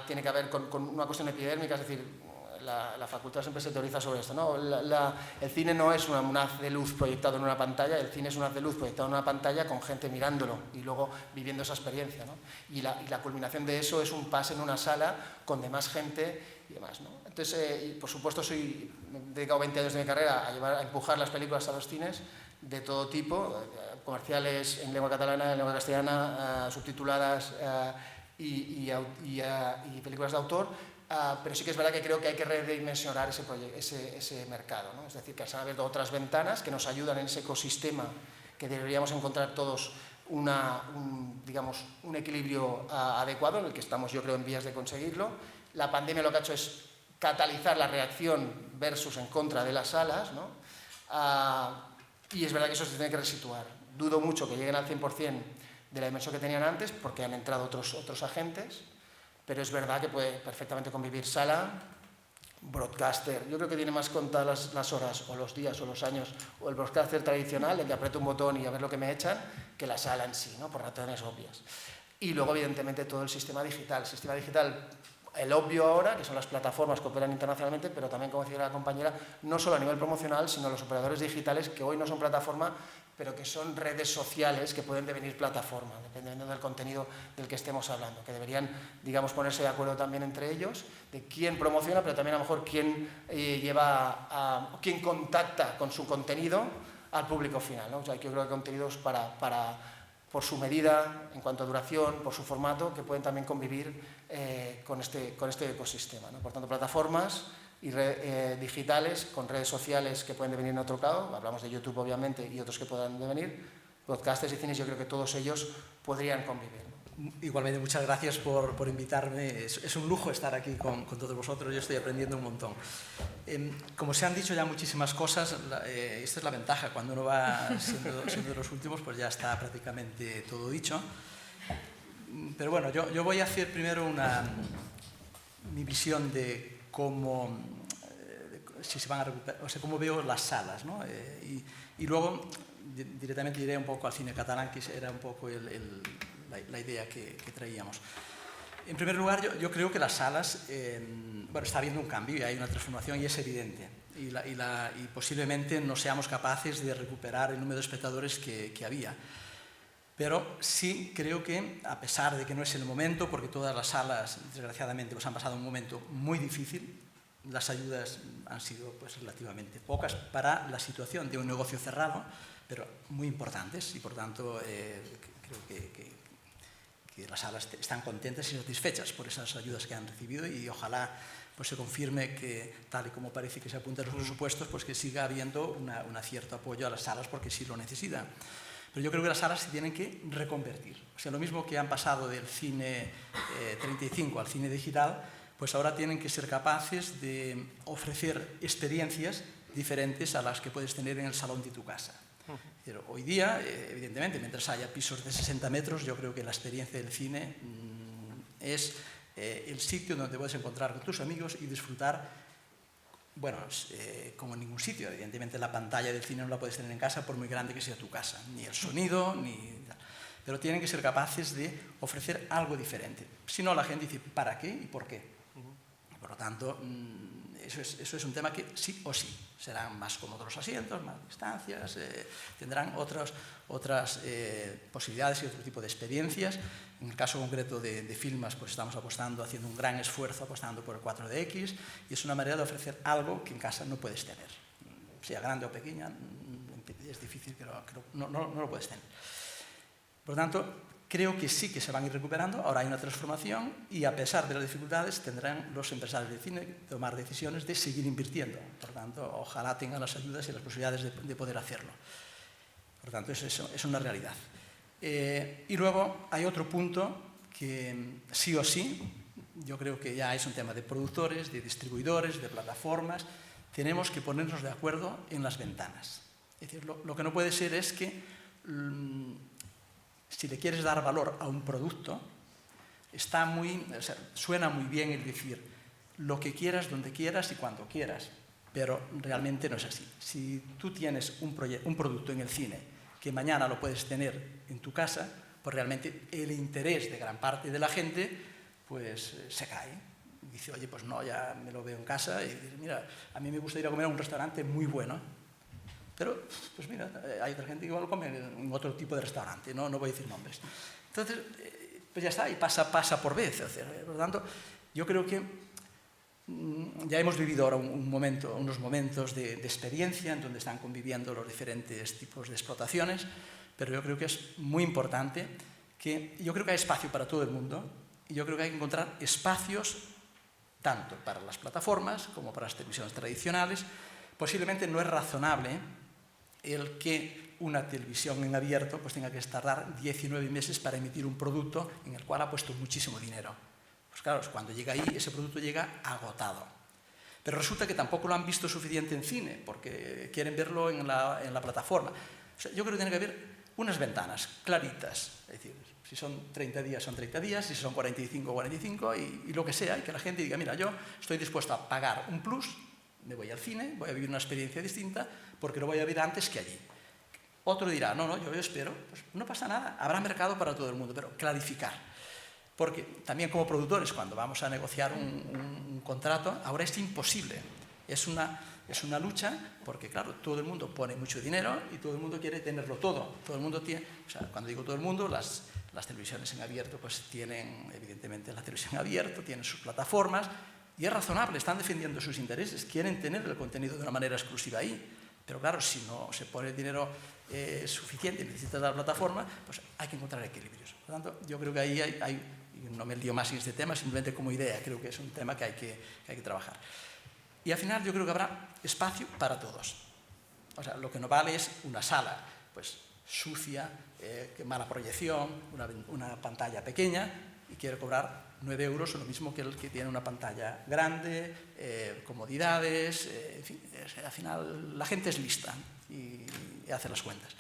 Tiene que ver con una cuestión epidérmica, es decir, la facultad siempre se teoriza sobre esto, ¿no? El cine no es un haz de luz proyectado en una pantalla, el cine es un haz de luz proyectado en una pantalla con gente mirándolo y luego viviendo esa experiencia, ¿no? Y la culminación de eso es un pase en una sala con demás gente y demás, ¿no? Entonces, por supuesto, me he dedicado 20 años de mi carrera a empujar las películas a los cines de todo tipo, comerciales en lengua catalana, en lengua castellana, subtituladas y películas de autor. Pero sí que es verdad que creo que hay que redimensionar ese mercado, ¿no? Es decir, que se han abierto otras ventanas que nos ayudan en ese ecosistema que deberíamos encontrar todos un equilibrio adecuado, en el que estamos, yo creo, en vías de conseguirlo. La pandemia lo que ha hecho es catalizar la reacción versus en contra de las salas, ¿no? Y es verdad que eso se tiene que resituar. Dudo mucho que lleguen al 100% de la dimensión que tenían antes, porque han entrado otros agentes. Pero es verdad que puede perfectamente convivir sala, broadcaster. Yo creo que tiene más contadas las horas o los días o los años o el broadcaster tradicional, el que aprieto un botón y a ver lo que me echan, que la sala en sí, ¿no? Por razones obvias. Y luego, evidentemente, todo el sistema digital. El sistema digital, el obvio ahora, que son las plataformas que operan internacionalmente, pero también, como decía la compañera, no solo a nivel promocional, sino los operadores digitales, que hoy no son plataforma, pero que son redes sociales que pueden devenir plataforma, dependiendo del contenido del que estemos hablando, que deberían, digamos, ponerse de acuerdo también entre ellos, de quién promociona, pero también a lo mejor quién quién contacta con su contenido al público final, ¿no? O sea, yo creo que contenidos por su medida, en cuanto a duración, por su formato, que pueden también convivir con este ecosistema, ¿no? Por tanto, plataformas y digitales con redes sociales que pueden devenir en otro lado, hablamos de YouTube obviamente y otros que puedan devenir, podcasters y cines, yo creo que todos ellos podrían convivir. Igualmente, muchas gracias por invitarme. Es un lujo estar aquí con todos vosotros, yo estoy aprendiendo un montón. Como se han dicho ya muchísimas cosas, esta es la ventaja, cuando uno va siendo de los últimos, pues ya está prácticamente todo dicho. Pero bueno, yo voy a hacer primero mi visión de cómo si se van a recuperar, o sea, cómo veo las salas, ¿no? Y luego directamente iré un poco al cine catalán, que era un poco la idea que traíamos. En primer lugar, yo creo que las salas, bueno, está habiendo un cambio y hay una transformación y es evidente. Y posiblemente no seamos capaces de recuperar el número de espectadores que había. Pero sí creo que, a pesar de que no es el momento, porque todas las salas, desgraciadamente, pues han pasado un momento muy difícil, las ayudas han sido pues, relativamente pocas para la situación de un negocio cerrado, pero muy importantes, y por tanto creo que las salas están contentas y satisfechas por esas ayudas que han recibido, y ojalá pues, se confirme que, tal y como parece que se apunta en los presupuestos, pues que siga habiendo un cierto apoyo a las salas, porque sí lo necesitan. Pero yo creo que las salas se tienen que reconvertir. O sea, lo mismo que han pasado del cine 35 al cine digital, pues ahora tienen que ser capaces de ofrecer experiencias diferentes a las que puedes tener en el salón de tu casa. Pero hoy día, evidentemente, mientras haya pisos de 60 metros, yo creo que la experiencia del cine es el sitio donde puedes encontrar con tus amigos y disfrutar. Bueno, como en ningún sitio, evidentemente la pantalla del cine no la puedes tener en casa por muy grande que sea tu casa, ni el sonido, pero tienen que ser capaces de ofrecer algo diferente. Si no, la gente dice, ¿para qué y por qué? Por lo tanto, eso es un tema que sí o sí, serán más cómodos los asientos, más distancias, tendrán otras posibilidades y otro tipo de experiencias. En el caso concreto de Filmas, pues estamos haciendo un gran esfuerzo apostando por el 4DX, y es una manera de ofrecer algo que en casa no puedes tener. Sea grande o pequeña, es difícil, pero no lo puedes tener. Por lo tanto, creo que sí que se van a ir recuperando, ahora hay una transformación y a pesar de las dificultades tendrán los empresarios de cine que tomar decisiones de seguir invirtiendo. Por lo tanto, ojalá tengan las ayudas y las posibilidades de poder hacerlo. Por lo tanto, eso es una realidad. Y luego hay otro punto que sí o sí yo creo que ya es un tema de productores, de distribuidores, de plataformas. Tenemos que ponernos de acuerdo en las ventanas. Es decir, lo que no puede ser es que si le quieres dar valor a un producto, suena muy bien el decir lo que quieras, donde quieras y cuando quieras, pero realmente no es así. Si tú tienes un producto en el cine que mañana lo puedes tener en tu casa, pues realmente el interés de gran parte de la gente pues se cae. Dice, oye, pues no, ya me lo veo en casa y dice, mira, a mí me gusta ir a comer a un restaurante muy bueno, pero pues mira, hay otra gente que igual come en otro tipo de restaurante, no voy a decir nombres. Entonces, pues ya está, y pasa por vez. O sea, por lo tanto, yo creo que ya hemos vivido ahora unos momentos de experiencia en donde están conviviendo los diferentes tipos de explotaciones, pero yo creo que es muy importante yo creo que hay espacio para todo el mundo y yo creo que hay que encontrar espacios tanto para las plataformas como para las televisiones tradicionales. Posiblemente no es razonable el que una televisión en abierto pues tenga que tardar 19 meses para emitir un producto en el cual ha puesto muchísimo dinero. Pues claro, cuando llega ahí, ese producto llega agotado. Pero resulta que tampoco lo han visto suficiente en cine, porque quieren verlo en la plataforma. O sea, yo creo que tiene que haber unas ventanas claritas. Es decir, si son 30 días, son 30 días, si son 45, 45, y lo que sea, y que la gente diga, mira, yo estoy dispuesto a pagar un plus, me voy al cine, voy a vivir una experiencia distinta, porque lo voy a ver antes que allí. Otro dirá, no, yo espero, pues no pasa nada, habrá mercado para todo el mundo, pero clarificar. Porque también como productores, cuando vamos a negociar un contrato, ahora es imposible. Es una lucha porque, claro, todo el mundo pone mucho dinero y todo el mundo quiere tenerlo todo. Todo el mundo tiene, o sea, cuando digo todo el mundo, las televisiones en abierto pues tienen, evidentemente, la televisión en abierto, tienen sus plataformas y es razonable, están defendiendo sus intereses, quieren tener el contenido de una manera exclusiva ahí. Pero claro, si no se pone el dinero suficiente y necesitas la plataforma, pues hay que encontrar equilibrios. Por lo tanto, yo creo que ahí hay no me lío más en este tema, simplemente como idea, creo que es un tema que hay que trabajar. Y al final yo creo que habrá espacio para todos. O sea, lo que no vale es una sala pues sucia, mala proyección, una pantalla pequeña y quiere cobrar 9 euros, o lo mismo que el que tiene una pantalla grande, comodidades, en fin, al final la gente es lista y hace las cuentas.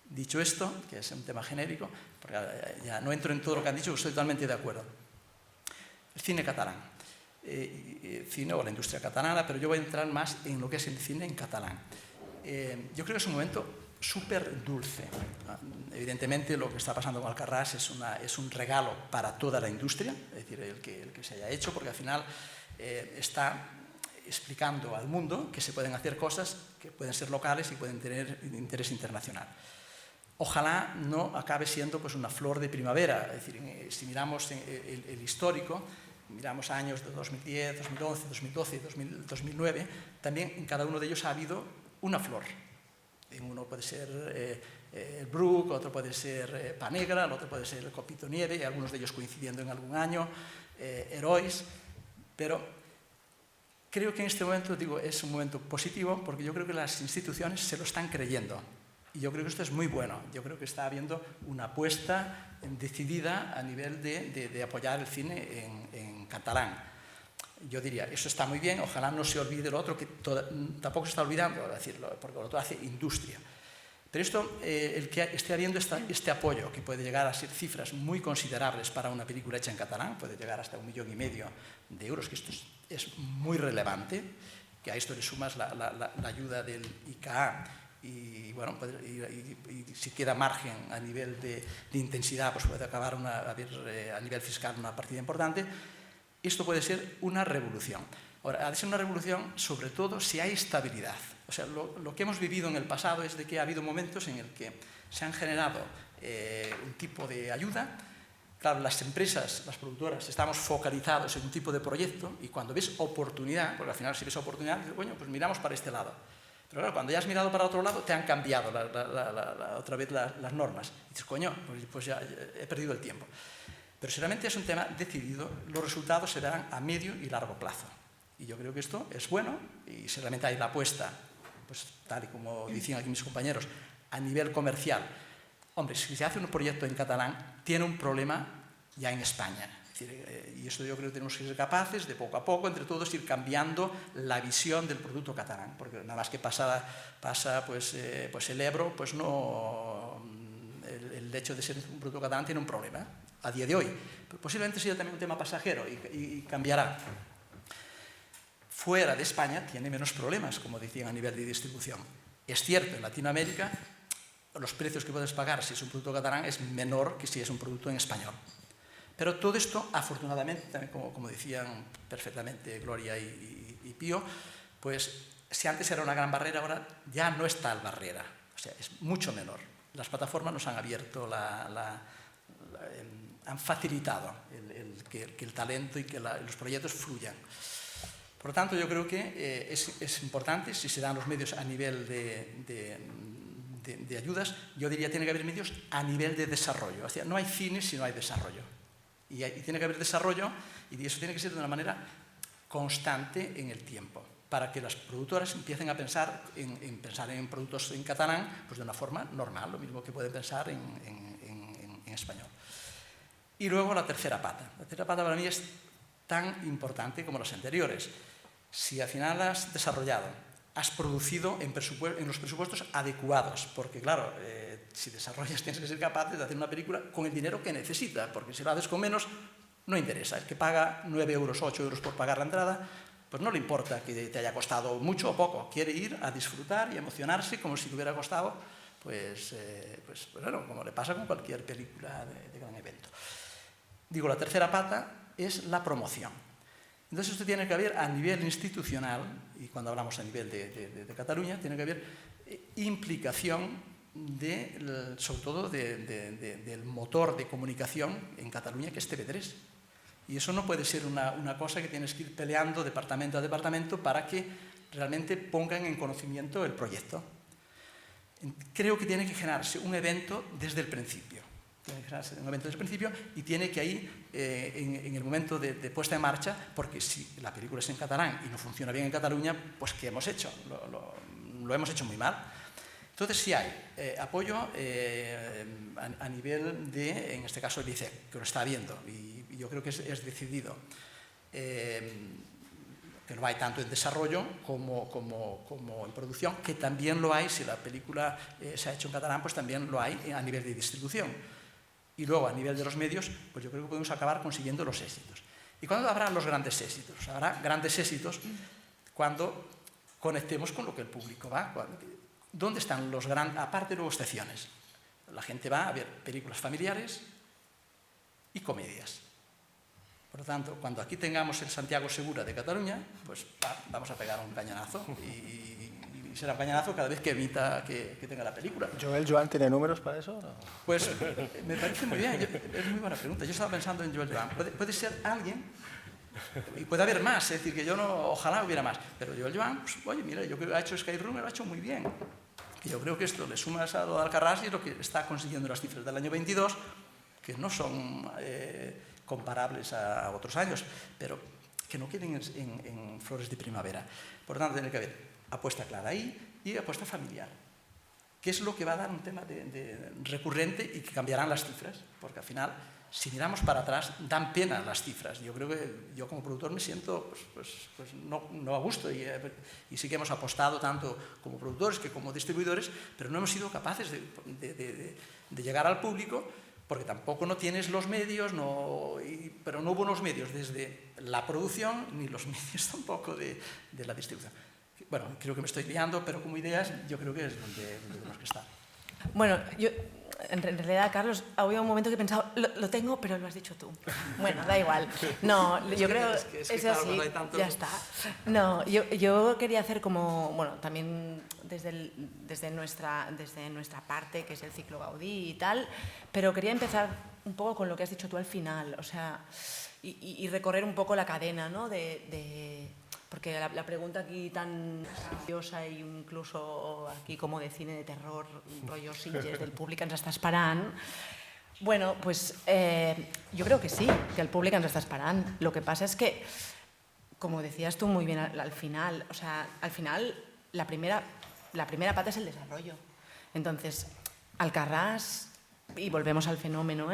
Dicho esto, que es un tema genérico, porque ya no entro en todo lo que han dicho, estoy totalmente de acuerdo. El cine catalán, cine o la industria catalana, pero yo voy a entrar más en lo que es el cine en catalán. Yo creo que es un momento súper dulce. Evidentemente lo que está pasando con Alcarràs es un regalo para toda la industria, es decir, el que se haya hecho, porque al final está explicando al mundo que se pueden hacer cosas que pueden ser locales y pueden tener interés internacional. Ojalá no acabe siendo pues, una flor de primavera. Es decir, si miramos el histórico, miramos años de 2010, 2011, 2012, 2009, también en cada uno de ellos ha habido una flor. Uno puede ser el Bruc, otro puede ser Panegra, el otro puede ser el Copito Nieve, y algunos de ellos coincidiendo en algún año, Herois, pero creo que en este momento, digo, es un momento positivo porque yo creo que las instituciones se lo están creyendo. Y yo creo que esto es muy bueno. Yo creo que está habiendo una apuesta decidida a nivel de apoyar el cine en catalán. Yo diría, eso está muy bien, ojalá no se olvide lo otro, que tampoco se está olvidando, decirlo, porque lo otro hace industria. Pero esto, el que esté habiendo este apoyo, que puede llegar a ser cifras muy considerables para una película hecha en catalán, puede llegar hasta 1,5 millones de euros, que esto es muy relevante, que a esto le sumas la ayuda del ICA, y bueno, y si queda margen a nivel de intensidad, pues puede acabar a nivel fiscal una partida importante. Esto puede ser una revolución. Ahora, ha de ser una revolución sobre todo si hay estabilidad. O sea, lo que hemos vivido en el pasado es de que ha habido momentos en el que se han generado un tipo de ayuda. Claro, las empresas, las productoras, estamos focalizados en un tipo de proyecto y cuando ves oportunidad, porque al final si ves oportunidad, dices, bueno, pues miramos para este lado. Pero claro, cuando ya has mirado para otro lado, te han cambiado otra vez las normas. Y dices, coño, pues ya he perdido el tiempo. Pero si realmente es un tema decidido, los resultados se verán a medio y largo plazo. Y yo creo que esto es bueno y si realmente hay la apuesta, pues tal y como decían aquí mis compañeros, a nivel comercial. Hombre, si se hace un proyecto en catalán, tiene un problema ya en España. Es decir, y esto yo creo que tenemos que ser capaces de poco a poco, entre todos, ir cambiando la visión del producto catalán, porque nada más que pasa pues el Ebro, pues no, el hecho de ser un producto catalán tiene un problema a día de hoy. Posiblemente sea también un tema pasajero y cambiará. Fuera de España tiene menos problemas, como decían, a nivel de distribución. Es cierto, en Latinoamérica los precios que puedes pagar si es un producto catalán es menor que si es un producto en español. Pero todo esto, afortunadamente, también como decían perfectamente Gloria y Pío, pues si antes era una gran barrera, ahora ya no es tal barrera, o sea, es mucho menor. Las plataformas nos han abierto, han facilitado que el talento y que los proyectos fluyan. Por lo tanto, yo creo que es importante, si se dan los medios a nivel de ayudas, yo diría que tiene que haber medios a nivel de desarrollo. O sea, no hay cine si no hay desarrollo. Y tiene que haber desarrollo, y eso tiene que ser de una manera constante en el tiempo, para que las productoras empiecen a pensar en productos en catalán pues de una forma normal, lo mismo que pueden pensar en español. Y luego la tercera pata. La tercera pata para mí es tan importante como las anteriores. Si al final has desarrollado, has producido en los presupuestos adecuados, porque claro, si desarrollas tienes que ser capaz de hacer una película con el dinero que necesita, porque si lo haces con menos, no interesa. El que paga 9 euros, 8 euros por pagar la entrada, pues no le importa que te haya costado mucho o poco, quiere ir a disfrutar y emocionarse como si te hubiera costado, pues bueno, como le pasa con cualquier película de gran evento. Digo, la tercera pata es la promoción. Entonces esto tiene que haber a nivel institucional, y cuando hablamos a nivel de Cataluña, tiene que haber implicación sobre todo del motor de comunicación en Cataluña, que es TV3. Y eso no puede ser una cosa que tienes que ir peleando departamento a departamento para que realmente pongan en conocimiento el proyecto. Creo que tiene que generarse un evento desde el principio. Tiene que generarse un evento desde el principio y tiene que ir en el momento de puesta en marcha, porque si la película es en catalán y no funciona bien en Cataluña, pues ¿qué hemos hecho? Lo hemos hecho muy mal. Entonces sí hay apoyo a nivel de, en este caso, el ICEC, que lo está viendo y yo creo que es decidido. Que no hay tanto en desarrollo como en producción, que también lo hay, si la película se ha hecho en catalán, pues también lo hay a nivel de distribución. Y luego, a nivel de los medios, pues yo creo que podemos acabar consiguiendo los éxitos. ¿Y cuándo habrá los grandes éxitos? Habrá grandes éxitos cuando conectemos con lo que el público va. ¿Dónde están los grandes? Aparte, luego, excepciones. La gente va a ver películas familiares y comedias. Por lo tanto, cuando aquí tengamos el Santiago Segura de Cataluña, pues vamos a pegar un cañonazo y será un cañonazo cada vez que evita que tenga la película. ¿Joel Joan tiene números para eso? No. Pues me parece muy bien, es muy buena pregunta. Yo estaba pensando en Joel Joan. Puede ser alguien, y puede haber más, es decir, que yo no, ojalá hubiera más, pero Joel Joan, pues, oye, mira, yo creo que ha hecho Skyrunner, lo ha hecho muy bien. Y yo creo que esto le sumas a lo de Alcarràs y es lo que está consiguiendo las cifras del año 22, que no son comparables a otros años, pero que no queden en flores de primavera. Por lo tanto, tiene que haber apuesta clara ahí y apuesta familiar, que es lo que va a dar un tema recurrente y que cambiarán las cifras, porque al final, si miramos para atrás, dan pena las cifras. Yo creo que yo como productor me siento pues no a gusto y sí que hemos apostado tanto como productores que como distribuidores, pero no hemos sido capaces de llegar al público, porque tampoco no tienes los medios, pero no hubo unos medios desde la producción ni los medios tampoco de la distribución. Bueno, creo que me estoy liando, pero como ideas yo creo que es donde tenemos que estar. Bueno, yo en realidad, Carlos, ha habido un momento que he pensado, lo tengo, pero lo has dicho tú. Bueno, da igual. No, yo creo es que es claro, así, no hay tanto... ya está. No, yo quería hacer como, bueno, también desde nuestra parte, que es el ciclo Gaudí y tal, pero quería empezar un poco con lo que has dicho tú al final, o sea, y recorrer un poco la cadena, ¿no? Porque la pregunta aquí tan graciosa e incluso aquí como de cine de terror, rollo Sitges del públic ens està esperant, bueno, pues yo creo que sí, que el públic ens està esperant. Lo que pasa es que, como decías tú muy bien al final, o sea, al final la primera pata es el desarrollo. Entonces, Alcarràs y volvemos al fenómeno,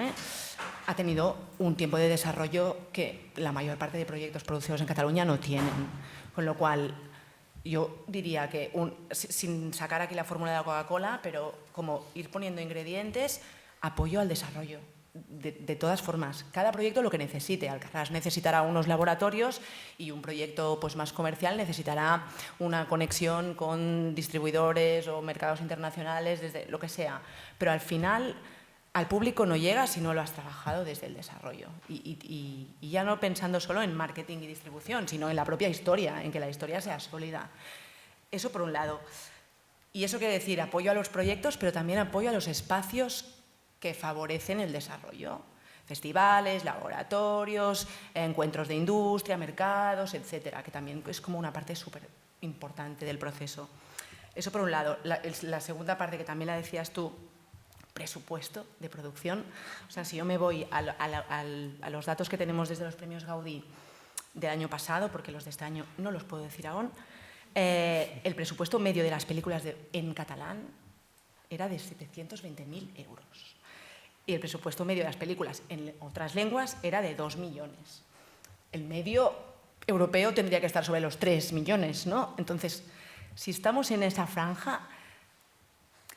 ha tenido un tiempo de desarrollo que la mayor parte de proyectos producidos en Cataluña no tienen. Con lo cual, yo diría que, sin sacar aquí la fórmula de la Coca-Cola, pero como ir poniendo ingredientes, apoyo al desarrollo. De todas formas, cada proyecto lo que necesite. Alcarràs necesitará unos laboratorios y un proyecto pues, más comercial necesitará una conexión con distribuidores o mercados internacionales, desde lo que sea. Pero al final, al público no llega si no lo has trabajado desde el desarrollo. Y ya no pensando solo en marketing y distribución, sino en la propia historia, en que la historia sea sólida. Eso por un lado. Y eso quiere decir apoyo a los proyectos, pero también apoyo a los espacios que favorecen el desarrollo. Festivales, laboratorios, encuentros de industria, mercados, etcétera, que también es como una parte súper importante del proceso. Eso por un lado. La segunda parte, que también la decías tú, presupuesto de producción. O sea, si yo me voy a los datos que tenemos desde los premios Gaudí del año pasado, porque los de este año no los puedo decir aún, el presupuesto medio de las películas en catalán era de 720.000 euros. Y el presupuesto medio de las películas en otras lenguas era de 2 millones. El medio europeo tendría que estar sobre los 3 millones, ¿no? Entonces, si estamos en esa franja,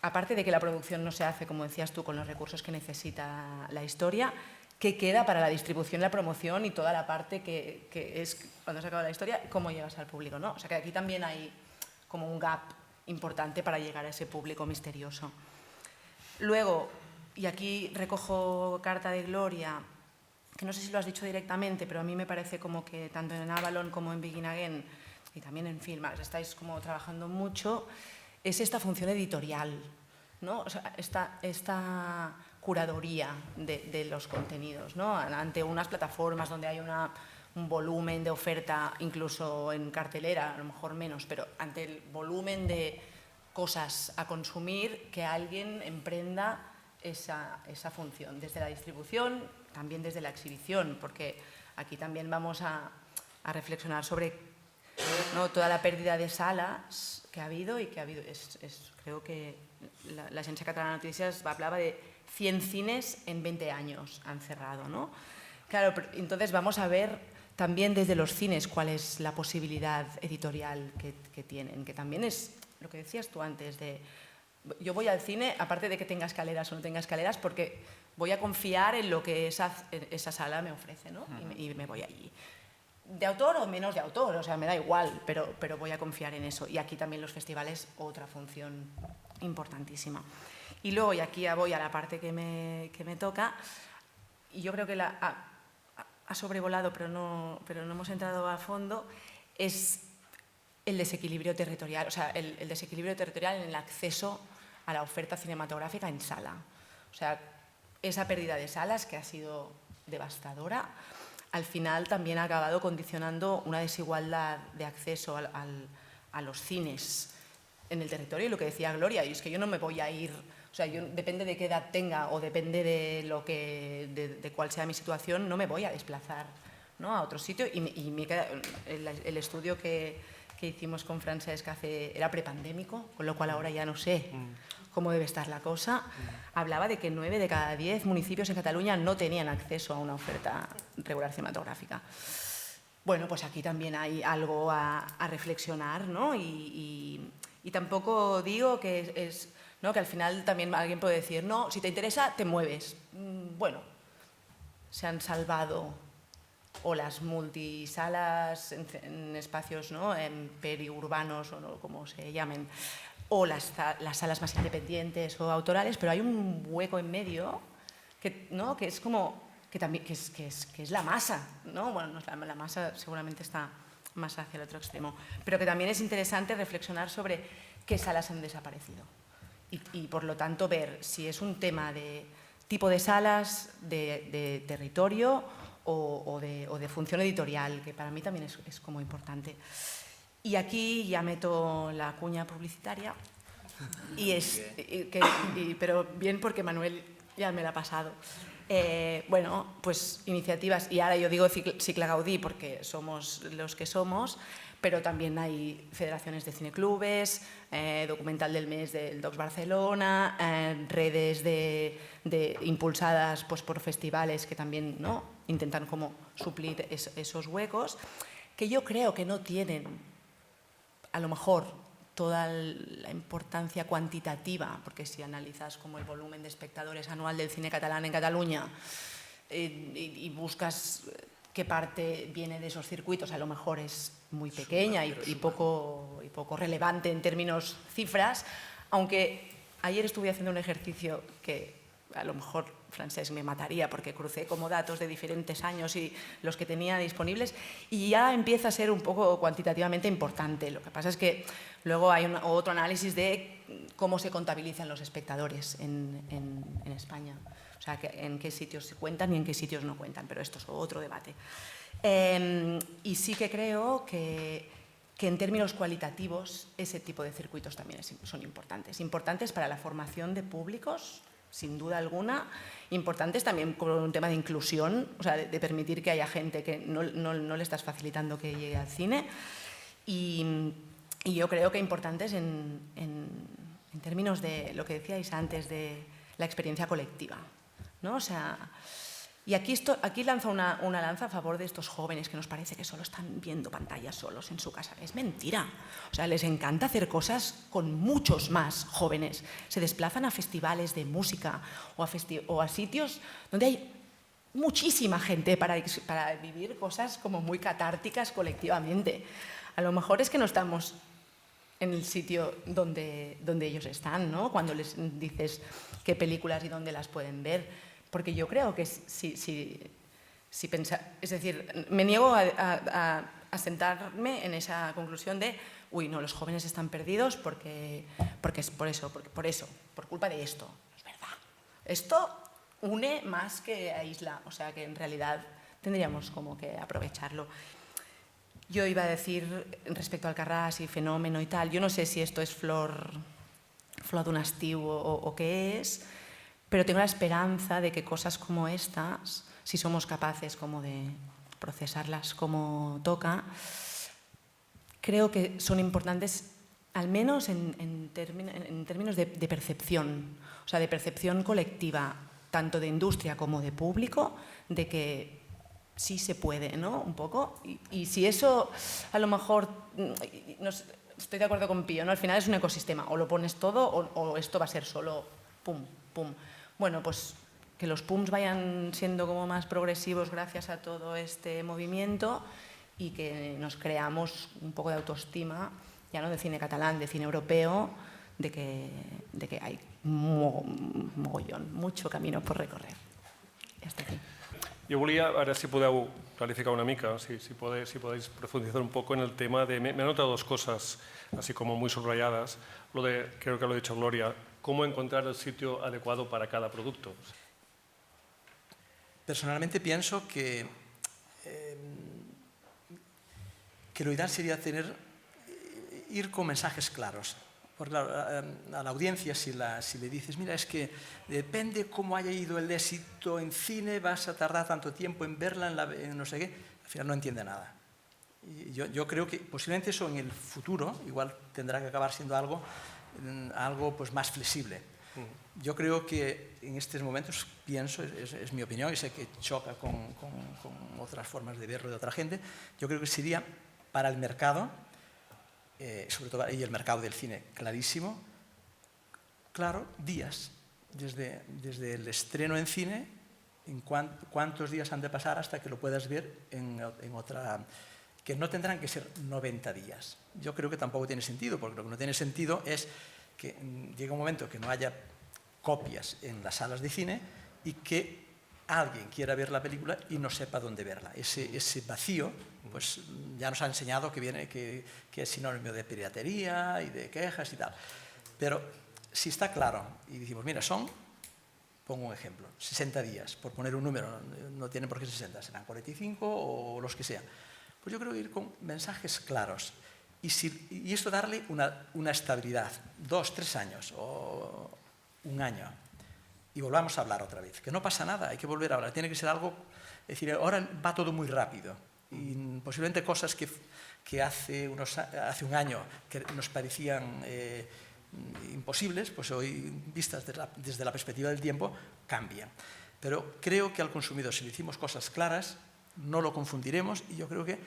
aparte de que la producción no se hace, como decías tú, con los recursos que necesita la historia, ¿qué queda para la distribución, la promoción y toda la parte que es, cuando se acaba la historia, cómo llegas al público, ¿no? O sea que aquí también hay como un gap importante para llegar a ese público misterioso. Luego, y aquí recojo carta de Gloria, que no sé si lo has dicho directamente, pero a mí me parece como que tanto en Avalon como en Begin Again y también en Filmax estáis como trabajando mucho, es esta función editorial, ¿no? O sea, esta curaduría de los contenidos, ¿no? Ante unas plataformas donde hay un volumen de oferta, incluso en cartelera, a lo mejor menos, pero ante el volumen de cosas a consumir, que alguien emprenda esa función, desde la distribución, también desde la exhibición, porque aquí también vamos a reflexionar sobre, ¿no?, toda la pérdida de salas que ha habido y que ha habido. Creo que la Agencia Catalana de Noticias hablaba de 100 cines en 20 años han cerrado, ¿no? Claro, entonces vamos a ver también desde los cines cuál es la posibilidad editorial que tienen, que también es lo que decías tú antes de... Yo voy al cine, aparte de que tenga escaleras o no tenga escaleras, porque voy a confiar en lo que esa sala me ofrece, ¿no? Y me voy allí. De autor o menos de autor, o sea, me da igual, pero voy a confiar en eso. Y aquí también los festivales, otra función importantísima. Y luego, y aquí ya voy a la parte que me toca, y yo creo que ha sobrevolado, pero no hemos entrado a fondo, es el desequilibrio territorial, o sea, el desequilibrio territorial en el acceso a la oferta cinematográfica en sala. O sea, esa pérdida de salas, que ha sido devastadora, al final también ha acabado condicionando una desigualdad de acceso a los cines en el territorio, y lo que decía Gloria, y es que yo no me voy a ir, o sea, yo, depende de qué edad tenga o depende de cuál sea mi situación, no me voy a desplazar, ¿no?, a otro sitio, y me queda, el estudio que hicimos con Francesc era prepandémico, con lo cual ahora ya no sé cómo debe estar la cosa. Hablaba de que 9 de cada 10 municipios en Cataluña no tenían acceso a una oferta regular cinematográfica. Bueno, pues aquí también hay algo a reflexionar, ¿no? Y tampoco digo que ¿no?, que al final también alguien puede decir, no, si te interesa, te mueves. Bueno, se han salvado o las multisalas en espacios, ¿no?, en periurbanos o no, como se llamen, o las salas más independientes o autorales, pero hay un hueco en medio que, ¿no?, que es como que también que es la masa, ¿no? Bueno, la masa seguramente está más hacia el otro extremo, pero que también es interesante reflexionar sobre qué salas han desaparecido y por lo tanto ver si es un tema de tipo de salas, de territorio o de función editorial, que para mí también es como importante. Y aquí ya meto la cuña publicitaria, pero bien porque Manuel ya me la ha pasado. Bueno, pues iniciativas, y ahora yo digo Cicle Gaudí porque somos los que somos, pero también hay federaciones de cineclubes, documental del mes del Docs Barcelona, redes impulsadas pues, por festivales que también, ¿no?, intentan como suplir esos huecos, que yo creo que no tienen, a lo mejor, toda la importancia cuantitativa, porque si analizas como el volumen de espectadores anual del cine catalán en Cataluña y buscas qué parte viene de esos circuitos, a lo mejor es muy pequeña y poco relevante en términos cifras, aunque ayer estuve haciendo un ejercicio que a lo mejor Francesc me mataría porque crucé como datos de diferentes años y los que tenía disponibles y ya empieza a ser un poco cuantitativamente importante. Lo que pasa es que luego hay otro análisis de cómo se contabilizan los espectadores en España. O sea, en qué sitios se cuentan y en qué sitios no cuentan, pero esto es otro debate. Y sí que creo que en términos cualitativos ese tipo de circuitos también son importantes. Importantes para la formación de públicos, sin duda alguna, importantes también por un tema de inclusión, o sea, de permitir que haya gente que no le estás facilitando que llegue al cine. Y yo creo que importantes en términos de lo que decíais antes, de la experiencia colectiva, ¿no? O sea, y aquí lanzo una lanza a favor de estos jóvenes que nos parece que solo están viendo pantallas solos en su casa. Es mentira. O sea, les encanta hacer cosas con muchos más jóvenes. Se desplazan a festivales de música o a sitios donde hay muchísima gente para vivir cosas como muy catárticas colectivamente. A lo mejor es que no estamos en el sitio donde ellos están, ¿no? Cuando les dices qué películas y dónde las pueden ver. Porque yo creo que si pensar, es decir, me niego a sentarme en esa conclusión de, uy, no, los jóvenes están perdidos porque es por culpa de esto. No es verdad. Esto une más que aísla, o sea que en realidad tendríamos como que aprovecharlo. Yo iba a decir respecto al Carràs y Fenómeno y tal, yo no sé si esto es flor d'un estiu o qué es, pero tengo la esperanza de que cosas como estas, si somos capaces como de procesarlas como toca, creo que son importantes, al menos en términos de percepción, o sea, de percepción colectiva, tanto de industria como de público, de que sí se puede, ¿no? Un poco. Y si eso, a lo mejor, no sé, estoy de acuerdo con Pío, ¿no? Al final es un ecosistema, o lo pones todo o esto va a ser solo pum, pum. Bueno, pues que los pums vayan siendo como más progresivos gracias a todo este movimiento y que nos creamos un poco de autoestima, ya no de cine catalán, de cine europeo, de que hay mogollón, mucho camino por recorrer. I hasta aquí. Jo volia, ara si podeu clarificar una mica, si podéis profundizar un poco en el tema de... Me he notado dos cosas así como muy subrayadas. Creo que lo ha dicho Gloria, cómo encontrar el sitio adecuado para cada producto. Personalmente pienso que lo ideal sería ir con mensajes claros. Porque a la audiencia, si le dices, mira, es que depende cómo haya ido el éxito en cine, vas a tardar tanto tiempo en verla, en no sé qué, al final no entiende nada. Y yo creo que posiblemente eso en el futuro igual tendrá que acabar siendo algo pues más flexible. Yo creo que en estos momentos, pienso, es mi opinión y sé que choca con otras formas de verlo de otra gente, yo creo que sería para el mercado, sobre todo, y el mercado del cine, clarísimo, claro, días, desde el estreno en cine, en cuántos días han de pasar hasta que lo puedas ver en otra, que no tendrán que ser 90 días. Yo creo que tampoco tiene sentido, porque lo que no tiene sentido es que llegue un momento que no haya copias en las salas de cine y que alguien quiera ver la película y no sepa dónde verla. Ese vacío, pues ya nos ha enseñado que es sinónimo de piratería y de quejas y tal. Pero si está claro y decimos, mira, pongo un ejemplo, 60 días, por poner un número, no tienen por qué 60, serán 45 o los que sean. Pues yo creo que ir con mensajes claros y esto darle una estabilidad, 2, 3 años o un año. Y volvamos a hablar otra vez, que no pasa nada, hay que volver a hablar, tiene que ser algo, es decir, ahora va todo muy rápido Y posiblemente cosas que hace un año que nos parecían imposibles, pues hoy, vistas desde la perspectiva del tiempo, cambian. Pero creo que al consumidor, si le decimos cosas claras, no lo confundiremos, y yo creo que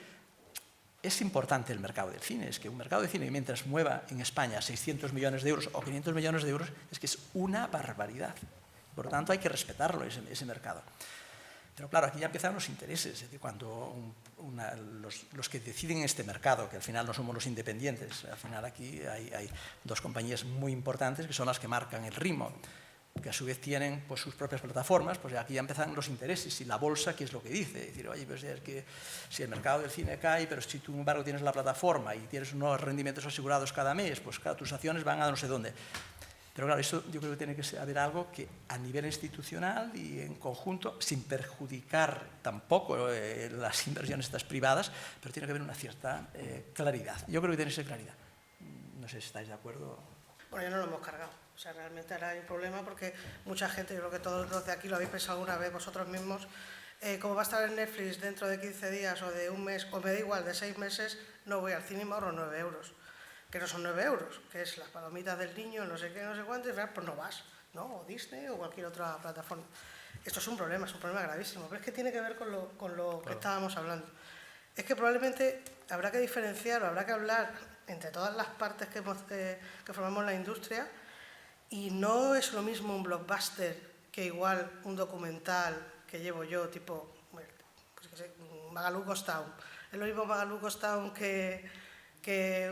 es importante el mercado del cine. Es que un mercado de cine, mientras mueva en España 600 millones de euros o 500 millones de euros, es que es una barbaridad. Por lo tanto, hay que respetarlo, ese mercado. Pero claro, aquí ya empiezan los intereses. Es decir, cuando los que deciden este mercado, que al final no somos los independientes, al final aquí hay dos compañías muy importantes que son las que marcan el ritmo, que a su vez tienen pues, sus propias plataformas, pues aquí ya empiezan los intereses. Y la bolsa, ¿qué es lo que dice? Es decir, oye, pues es que si el mercado del cine cae, pero si tú, sin embargo, tienes la plataforma y tienes unos rendimientos asegurados cada mes, pues claro, tus acciones van a no sé dónde. Pero claro, eso yo creo que tiene que haber algo que a nivel institucional y en conjunto, sin perjudicar tampoco las inversiones estas privadas, pero tiene que haber una cierta claridad. Yo creo que tiene que ser claridad. No sé si estáis de acuerdo. Bueno, ya no lo hemos cargado. O sea, realmente ahora hay un problema porque mucha gente, yo creo que todos los de aquí lo habéis pensado alguna vez vosotros mismos, como va a estar en Netflix dentro de 15 días o de un mes, o me da igual, de 6 meses, no voy al cine y me ahorro 9 euros. Que no son 9 euros, que es las palomitas del niño, no sé qué, no sé cuánto, y al final pues no vas, ¿no? O Disney o cualquier otra plataforma. Esto es un problema gravísimo, pero es que tiene que ver con lo que estábamos hablando. Es que probablemente habrá que diferenciar o habrá que hablar entre todas las partes que formamos la industria, y no es lo mismo un blockbuster que igual un documental que llevo yo, tipo, pues que sé, Magalú Ghost Town. Es lo mismo Magalú Ghost Town que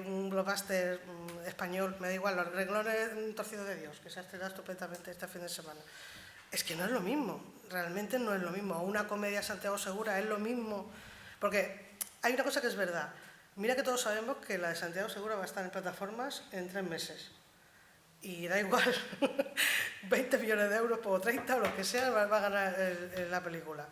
un blockbuster español, me da igual, Los renglones torcidos de Dios, que se ha estrenado estupendamente este fin de semana. Es que no es lo mismo, realmente no es lo mismo. O una comedia Santiago Segura es lo mismo, porque hay una cosa que es verdad. Mira que todos sabemos que la de Santiago Segura va a estar en plataformas en 3 meses. Y da igual, 20 millones de euros o 30 o lo que sea, va a ganar la película.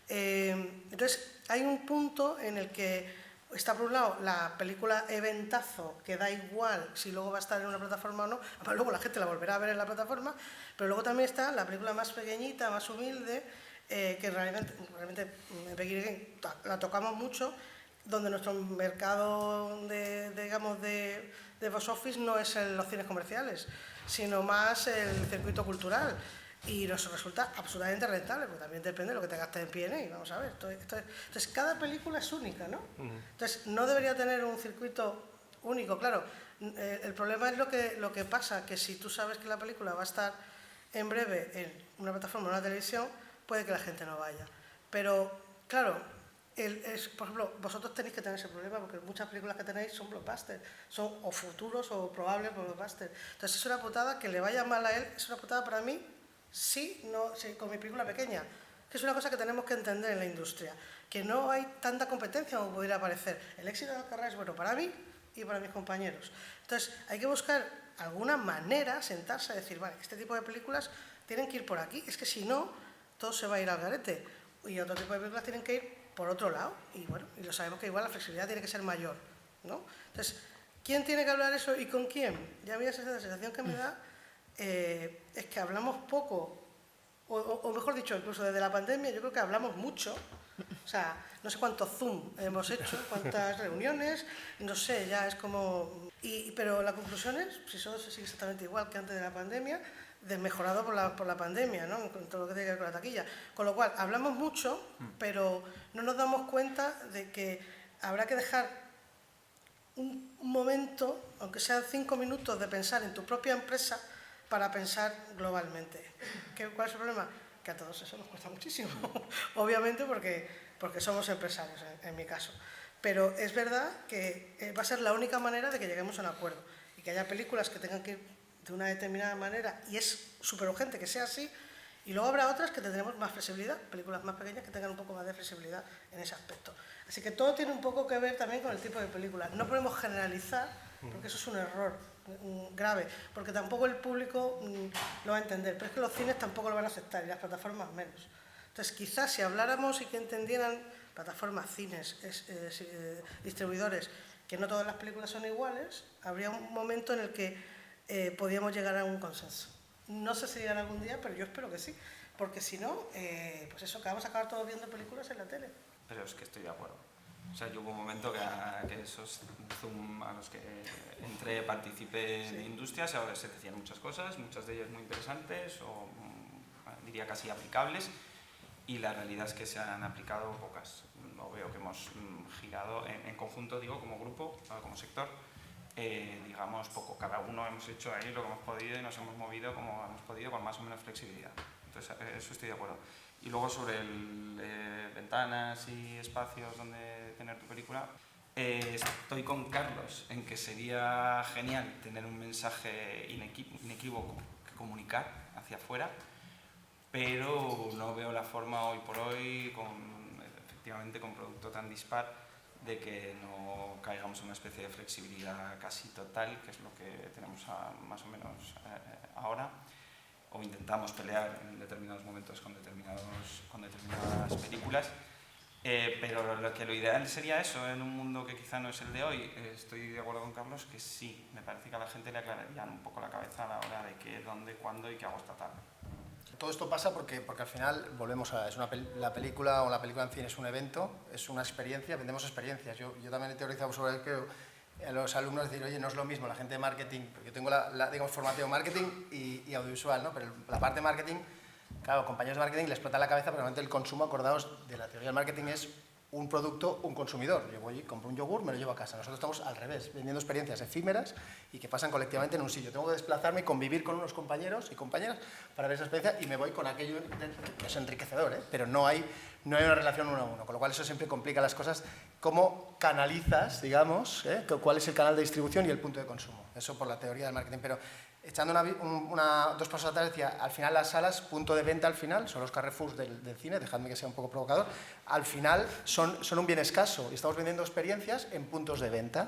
Entonces, hay un punto en el que está por un lado la película eventazo, que da igual si luego va a estar en una plataforma o no, además luego la gente la volverá a ver en la plataforma, pero luego también está la película más pequeñita, más humilde, que realmente en Peggy Game la tocamos mucho, donde nuestro mercado de box office no es en los cines comerciales, sino más el circuito cultural. Y nos resulta absolutamente rentable, porque también depende de lo que te gastes en P&A, vamos a ver. Entonces, cada película es única, ¿no? Entonces, no debería tener un circuito único, claro. El problema es lo que pasa, que si tú sabes que la película va a estar en breve en una plataforma o una televisión, puede que la gente no vaya. Pero, claro, por ejemplo, vosotros tenéis que tener ese problema, porque muchas películas que tenéis son blockbusters, son o futuros o probables blockbusters. Entonces, es una putada que le vaya mal a él, es una putada para mí. Sí, con mi película pequeña, que es una cosa que tenemos que entender en la industria, que no hay tanta competencia como pudiera parecer. El éxito de Alcarrás es bueno para mí y para mis compañeros. Entonces, hay que buscar alguna manera, sentarse a decir, vale, este tipo de películas tienen que ir por aquí, es que si no, todo se va a ir al garete. Y otro tipo de películas tienen que ir por otro lado, y bueno, y lo sabemos que igual la flexibilidad tiene que ser mayor, ¿no? Entonces, ¿quién tiene que hablar eso y con quién? Ya mira, esa sensación que me da. Es que hablamos poco, o mejor dicho, incluso desde la pandemia, yo creo que hablamos mucho. O sea, no sé cuántos Zoom hemos hecho, cuántas reuniones, no sé, ya es como... Pero la conclusión es, si eso sigue exactamente igual que antes de la pandemia, desmejorado por la pandemia, ¿no? Con todo lo que tiene que ver con la taquilla. Con lo cual, hablamos mucho, pero no nos damos cuenta de que habrá que dejar un momento, aunque sean 5 minutos, de pensar en tu propia empresa para pensar globalmente. ¿Cuál es el problema? Que a todos eso nos cuesta muchísimo, obviamente porque somos empresarios, en mi caso. Pero es verdad que va a ser la única manera de que lleguemos a un acuerdo y que haya películas que tengan que ir de una determinada manera, y es súper urgente que sea así, y luego habrá otras que tendremos más flexibilidad, películas más pequeñas que tengan un poco más de flexibilidad en ese aspecto. Así que todo tiene un poco que ver también con el tipo de película. No podemos generalizar, porque eso es un error grave, porque tampoco el público lo va a entender, pero es que los cines tampoco lo van a aceptar y las plataformas menos. Entonces, quizás si habláramos y que entendieran plataformas, cines, distribuidores, que no todas las películas son iguales, habría un momento en el que podíamos llegar a un consenso. No sé si llegará algún día, pero yo espero que sí, porque si no, pues eso, que vamos a acabar todos viendo películas en la tele. Pero es que estoy de acuerdo. O sea, yo hubo un momento que esos Zoom a los que entré, participé de industrias, ahora se decían muchas cosas, muchas de ellas muy interesantes o diría casi aplicables, y la realidad es que se han aplicado pocas. No veo que hemos girado en conjunto, digo, como grupo, como sector, digamos poco. Cada uno hemos hecho ahí lo que hemos podido y nos hemos movido como hemos podido con más o menos flexibilidad. Entonces, eso estoy de acuerdo. Y luego sobre ventanas y espacios donde tener tu película, estoy con Carlos en que sería genial tener un mensaje inequívoco que comunicar hacia afuera, pero no veo la forma hoy por hoy, efectivamente con producto tan dispar, de que no caigamos en una especie de flexibilidad casi total, que es lo que tenemos más o menos ahora, o intentamos pelear en determinados momentos con determinadas películas, pero lo ideal sería eso, en un mundo que quizá no es el de hoy. Estoy de acuerdo con Carlos que sí, me parece que a la gente le aclararían un poco la cabeza a la hora de qué, dónde, cuándo y qué hago esta tarde. Todo esto pasa porque al final, volvemos a... la película o la película en cine es un evento, es una experiencia, vendemos experiencias. Yo también he teorizado sobre que a los alumnos decir, oye, no es lo mismo la gente de marketing, porque yo tengo digamos, formación marketing y audiovisual, ¿no? Pero la parte de marketing, claro, compañeros de marketing les explota la cabeza, pero realmente el consumo, acordaos de la teoría del marketing, es un producto, un consumidor. Yo voy y compro un yogur, me lo llevo a casa. Nosotros estamos al revés, vendiendo experiencias efímeras y que pasan colectivamente en un sitio. Tengo que desplazarme y convivir con unos compañeros y compañeras para ver esa experiencia y me voy con aquello que es enriquecedor, pero no hay una relación uno a uno, con lo cual eso siempre complica las cosas. ¿Cómo canalizas, digamos, cuál es el canal de distribución y el punto de consumo? Eso por la teoría del marketing, pero echando dos pasos atrás, decía, al final las salas, punto de venta al final, son los Carrefours del cine, dejadme que sea un poco provocador, al final son un bien escaso y estamos vendiendo experiencias en puntos de venta,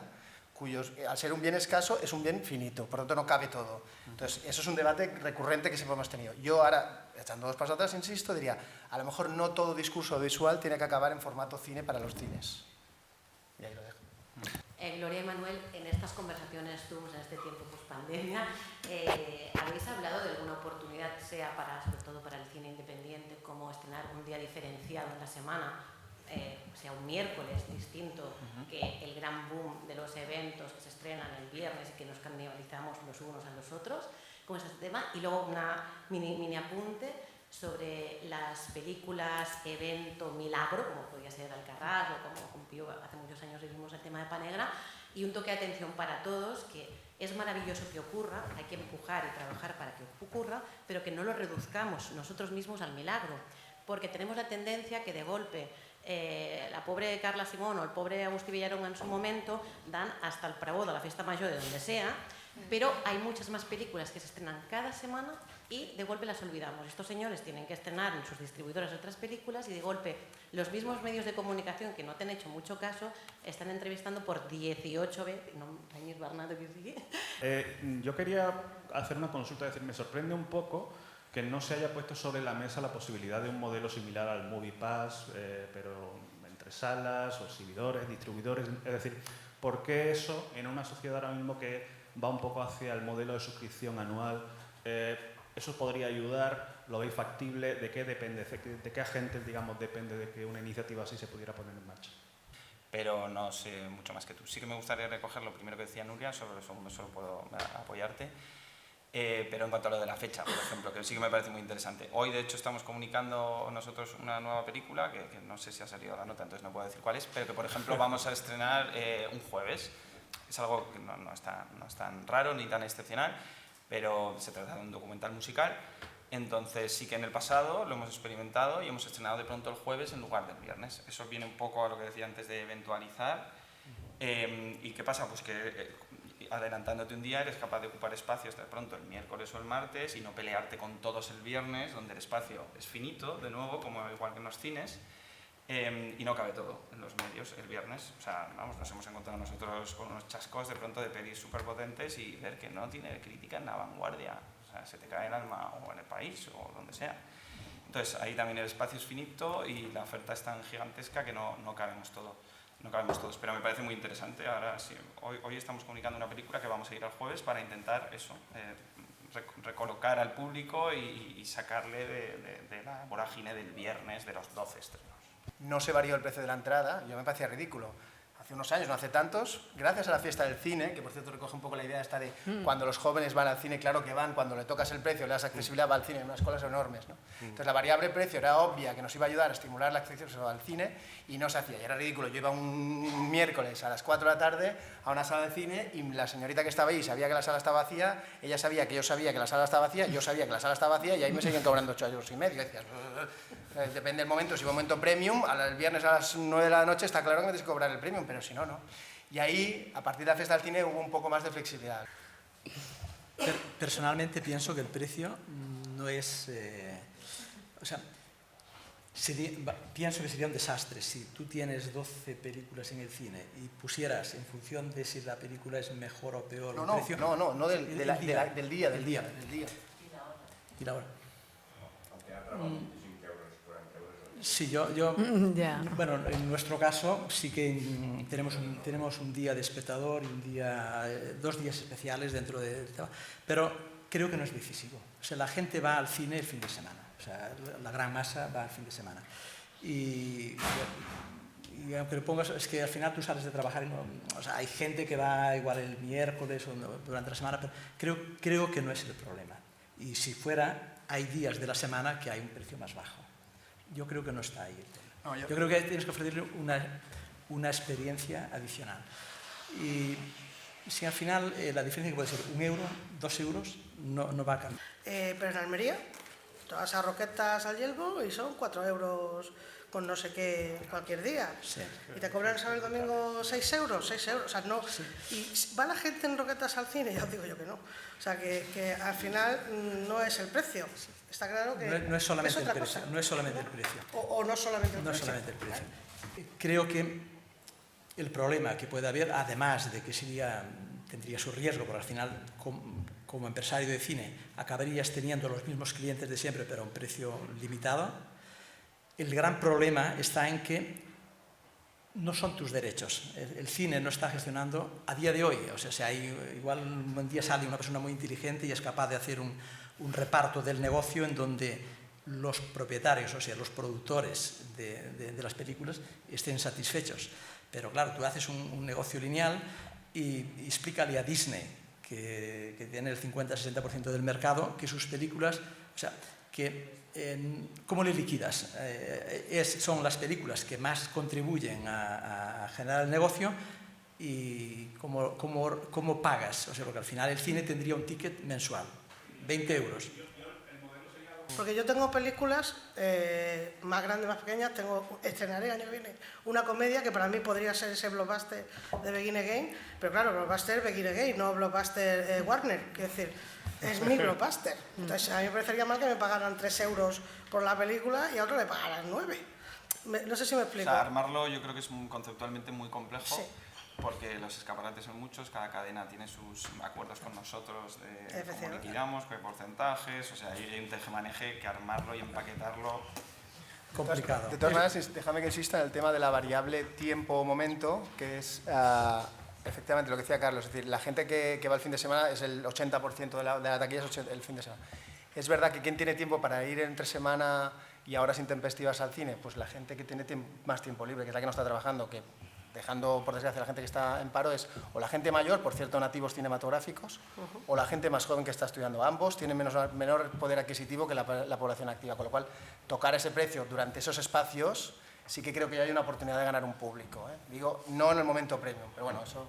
cuyos, al ser un bien escaso, es un bien finito, por lo tanto no cabe todo. Entonces, eso es un debate recurrente que siempre hemos tenido. Yo ahora, echando dos pasos atrás, insisto, diría, a lo mejor no todo discurso visual tiene que acabar en formato cine para los cines. Y ahí lo dejo. Gloria y Manuel, en estas conversaciones Zoom, en este tiempo post-pandemia, ¿habéis hablado de alguna oportunidad, sobre todo para el cine independiente, como estrenar un día diferenciado en la semana, sea un miércoles distinto que el gran boom de los eventos que se estrenan el viernes y que nos canibalizamos los unos a los otros, con ese tema? Y luego una mini apunte sobre las películas evento milagro, como podía ser Alcarrás o como con Pío hace muchos años vivimos el tema de Panegra, y un toque de atención para todos, que es maravilloso que ocurra, hay que empujar y trabajar para que ocurra, pero que no lo reduzcamos nosotros mismos al milagro, porque tenemos la tendencia que de golpe la pobre Carla Simón o el pobre Agustí Villarón en su momento dan hasta el Prabó de la Fiesta Mayor de donde sea, pero hay muchas más películas que se estrenan cada semana y de golpe las olvidamos. Estos señores tienen que estrenar en sus distribuidores otras películas y de golpe los mismos medios de comunicación que no te han hecho mucho caso están entrevistando por 18 veces. No, Reñir Bernardo, que sí. Yo quería hacer una consulta, es decir, me sorprende un poco que no se haya puesto sobre la mesa la posibilidad de un modelo similar al Movie Pass, pero entre salas, exhibidores, distribuidores. Es decir, ¿por qué eso en una sociedad ahora mismo que va un poco hacia el modelo de suscripción anual? ¿Eso podría ayudar? ¿Lo veis factible? ¿De qué depende? ¿De qué agentes, digamos, depende de que una iniciativa así se pudiera poner en marcha? Pero no sé mucho más que tú. Sí que me gustaría recoger lo primero que decía Nuria, sobre lo segundo solo puedo apoyarte. Pero en cuanto a lo de la fecha, por ejemplo, que sí que me parece muy interesante. Hoy, de hecho, estamos comunicando nosotros una nueva película, que no sé si ha salido la nota, entonces no puedo decir cuál es, pero que, por ejemplo, vamos a estrenar un jueves. Es algo que no es tan raro ni tan excepcional, pero se trata de un documental musical. Entonces sí que en el pasado lo hemos experimentado y hemos estrenado de pronto el jueves en lugar del viernes. Eso viene un poco a lo que decía antes de eventualizar. ¿Y qué pasa? Pues que adelantándote un día eres capaz de ocupar espacios de pronto el miércoles o el martes y no pelearte con todos el viernes, donde el espacio es finito, de nuevo, como igual que en los cines. Y no cabe todo en los medios el viernes. O sea, vamos, nos hemos encontrado nosotros con unos chascos de pronto de pelis súper potentes y ver que no tiene crítica en La Vanguardia. O sea, se te cae el alma, o en El País, o donde sea. Entonces, ahí también el espacio es finito y la oferta es tan gigantesca que no cabemos todo. No cabemos todos, pero me parece muy interesante. Ahora sí, hoy estamos comunicando una película que vamos a ir al jueves para intentar eso, recolocar al público y sacarle de la vorágine del viernes de los 12 estrenos. no se varió el precio de la entrada, yo me parecía ridículo. Hace unos años, no hace tantos, gracias a la fiesta del cine, que por cierto recoge un poco la idea esta de cuando los jóvenes van al cine, claro que van, cuando le tocas el precio, le das accesibilidad, va al cine, en unas colas enormes, ¿no? Entonces la variable precio era obvia, que nos iba a ayudar a estimular la accesibilidad al cine, y no se hacía, y era ridículo. Yo iba un miércoles a las 4 de la tarde a una sala de cine, y la señorita que estaba ahí sabía que la sala estaba vacía, ella sabía que yo sabía que la sala estaba vacía, yo sabía que la sala estaba vacía, y ahí me seguían cobrando 8,5 euros. Y decías, depende del momento, si es un momento premium, el viernes a las 9 de la noche está claro que me tienes que cobrar el premium, pero si no, no. Y ahí, a partir de la fiesta del cine, hubo un poco más de flexibilidad. Personalmente pienso que el precio no es... o sea, pienso que sería un desastre si tú tienes 12 películas en el cine y pusieras en función de si la película es mejor o peor el precio... No, del día. Y la hora. Sí, yo bueno, en nuestro caso sí que tenemos un día de espectador y 2 días especiales dentro de... Pero creo que no es decisivo. O sea, la gente va al cine el fin de semana. O sea, la gran masa va al fin de semana. Y aunque lo pongas, es que al final tú sales de trabajar y no... O sea, hay gente que va igual el miércoles o durante la semana, pero creo que no es el problema. Y si fuera, hay días de la semana que hay un precio más bajo. Yo creo que no está ahí el tema. No, yo creo que tienes que ofrecerle una experiencia adicional. Y si al final la diferencia que puede ser 1 euro, 2 euros, no va a cambiar. Pero en Almería, te vas a Roquetas al Yelbo y son 4 euros con no sé qué cualquier día. Sí. Y te cobran el sábado y el domingo 6 euros. O sea, no. Sí. ¿Y va la gente en Roquetas al cine? Ya os digo yo que no. O sea, que al final no es el precio. Está claro que no es solamente el precio. No es solamente el precio. O no solamente el precio. No es solamente el precio. Creo que el problema que puede haber, además de que tendría su riesgo, porque al final, como empresario de cine, acabarías teniendo los mismos clientes de siempre, pero a un precio limitado. El gran problema está en que no son tus derechos. El cine no está gestionando a día de hoy. O sea, igual un día sale una persona muy inteligente y es capaz de hacer un reparto del negocio en donde los propietarios, o sea, los productores de las películas estén satisfechos. Pero claro, tú haces un negocio lineal y explícale a Disney, que tiene el 50-60% del mercado, que sus películas, o sea, ¿cómo le liquidas? Son las películas que más contribuyen a generar el negocio y ¿cómo pagas? O sea, porque al final el cine tendría un ticket mensual, 20 euros. Porque yo tengo películas más grandes, más pequeñas, estrenaré el año que viene una comedia que para mí podría ser ese blockbuster de Begin Again, pero claro, blockbuster Begin Again, no blockbuster Warner, quiero decir, es mi blockbuster. Entonces a mí me parecería mal que me pagaran 3 euros por la película y a otro le pagaran 9. No sé si me explico. O sea, armarlo yo creo que es conceptualmente muy complejo. Sí. Porque los escaparates son muchos, cada cadena tiene sus acuerdos con nosotros de cómo liquidamos, qué porcentajes, o sea, hay un tejemaneje que armarlo y empaquetarlo. Complicado. De todas maneras, déjame que insista en el tema de la variable tiempo o momento, que es efectivamente lo que decía Carlos, es decir, la gente que va el fin de semana es el 80% de la taquilla es el fin de semana. Es verdad que ¿quién tiene tiempo para ir entre semana y a horas intempestivas al cine? Pues la gente que tiene más tiempo libre, que es la que no está trabajando, que dejando por desgracia a la gente que está en paro, es o la gente mayor, por cierto, nativos cinematográficos, o la gente más joven que está estudiando. Ambos tienen menor poder adquisitivo que la población activa, con lo cual tocar ese precio durante esos espacios sí que creo que ya hay una oportunidad de ganar un público. Digo, no en el momento premium, pero bueno, eso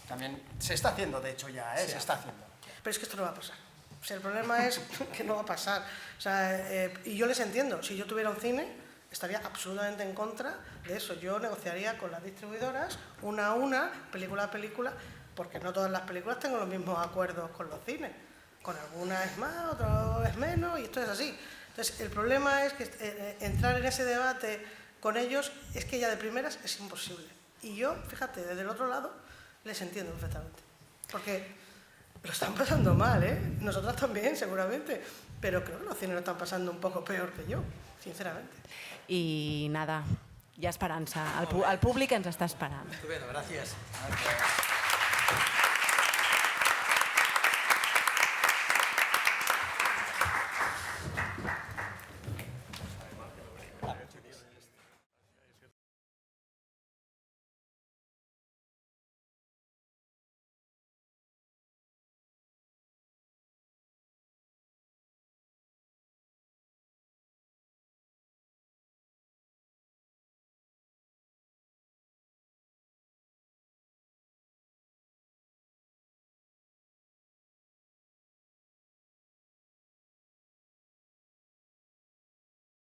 también se está haciendo, de hecho ya, se está haciendo. Pero es que esto no va a pasar. O sea, el problema es que no va a pasar. O sea, y yo les entiendo, si yo tuviera un cine, estaría absolutamente en contra de eso. Yo negociaría con las distribuidoras una a una, película a película, porque no todas las películas tengo los mismos acuerdos con los cines. Con algunas es más, otras es menos, y esto es así. Entonces, el problema es que entrar en ese debate con ellos es que ya de primeras es imposible. Y yo, fíjate, desde el otro lado les entiendo perfectamente. Porque lo están pasando mal, ¿eh? Nosotras también, seguramente. Pero creo que los cines lo están pasando un poco peor que yo, sinceramente. I nada, hi ha esperança. El públic ens està esperant. Estupendo, gràcies.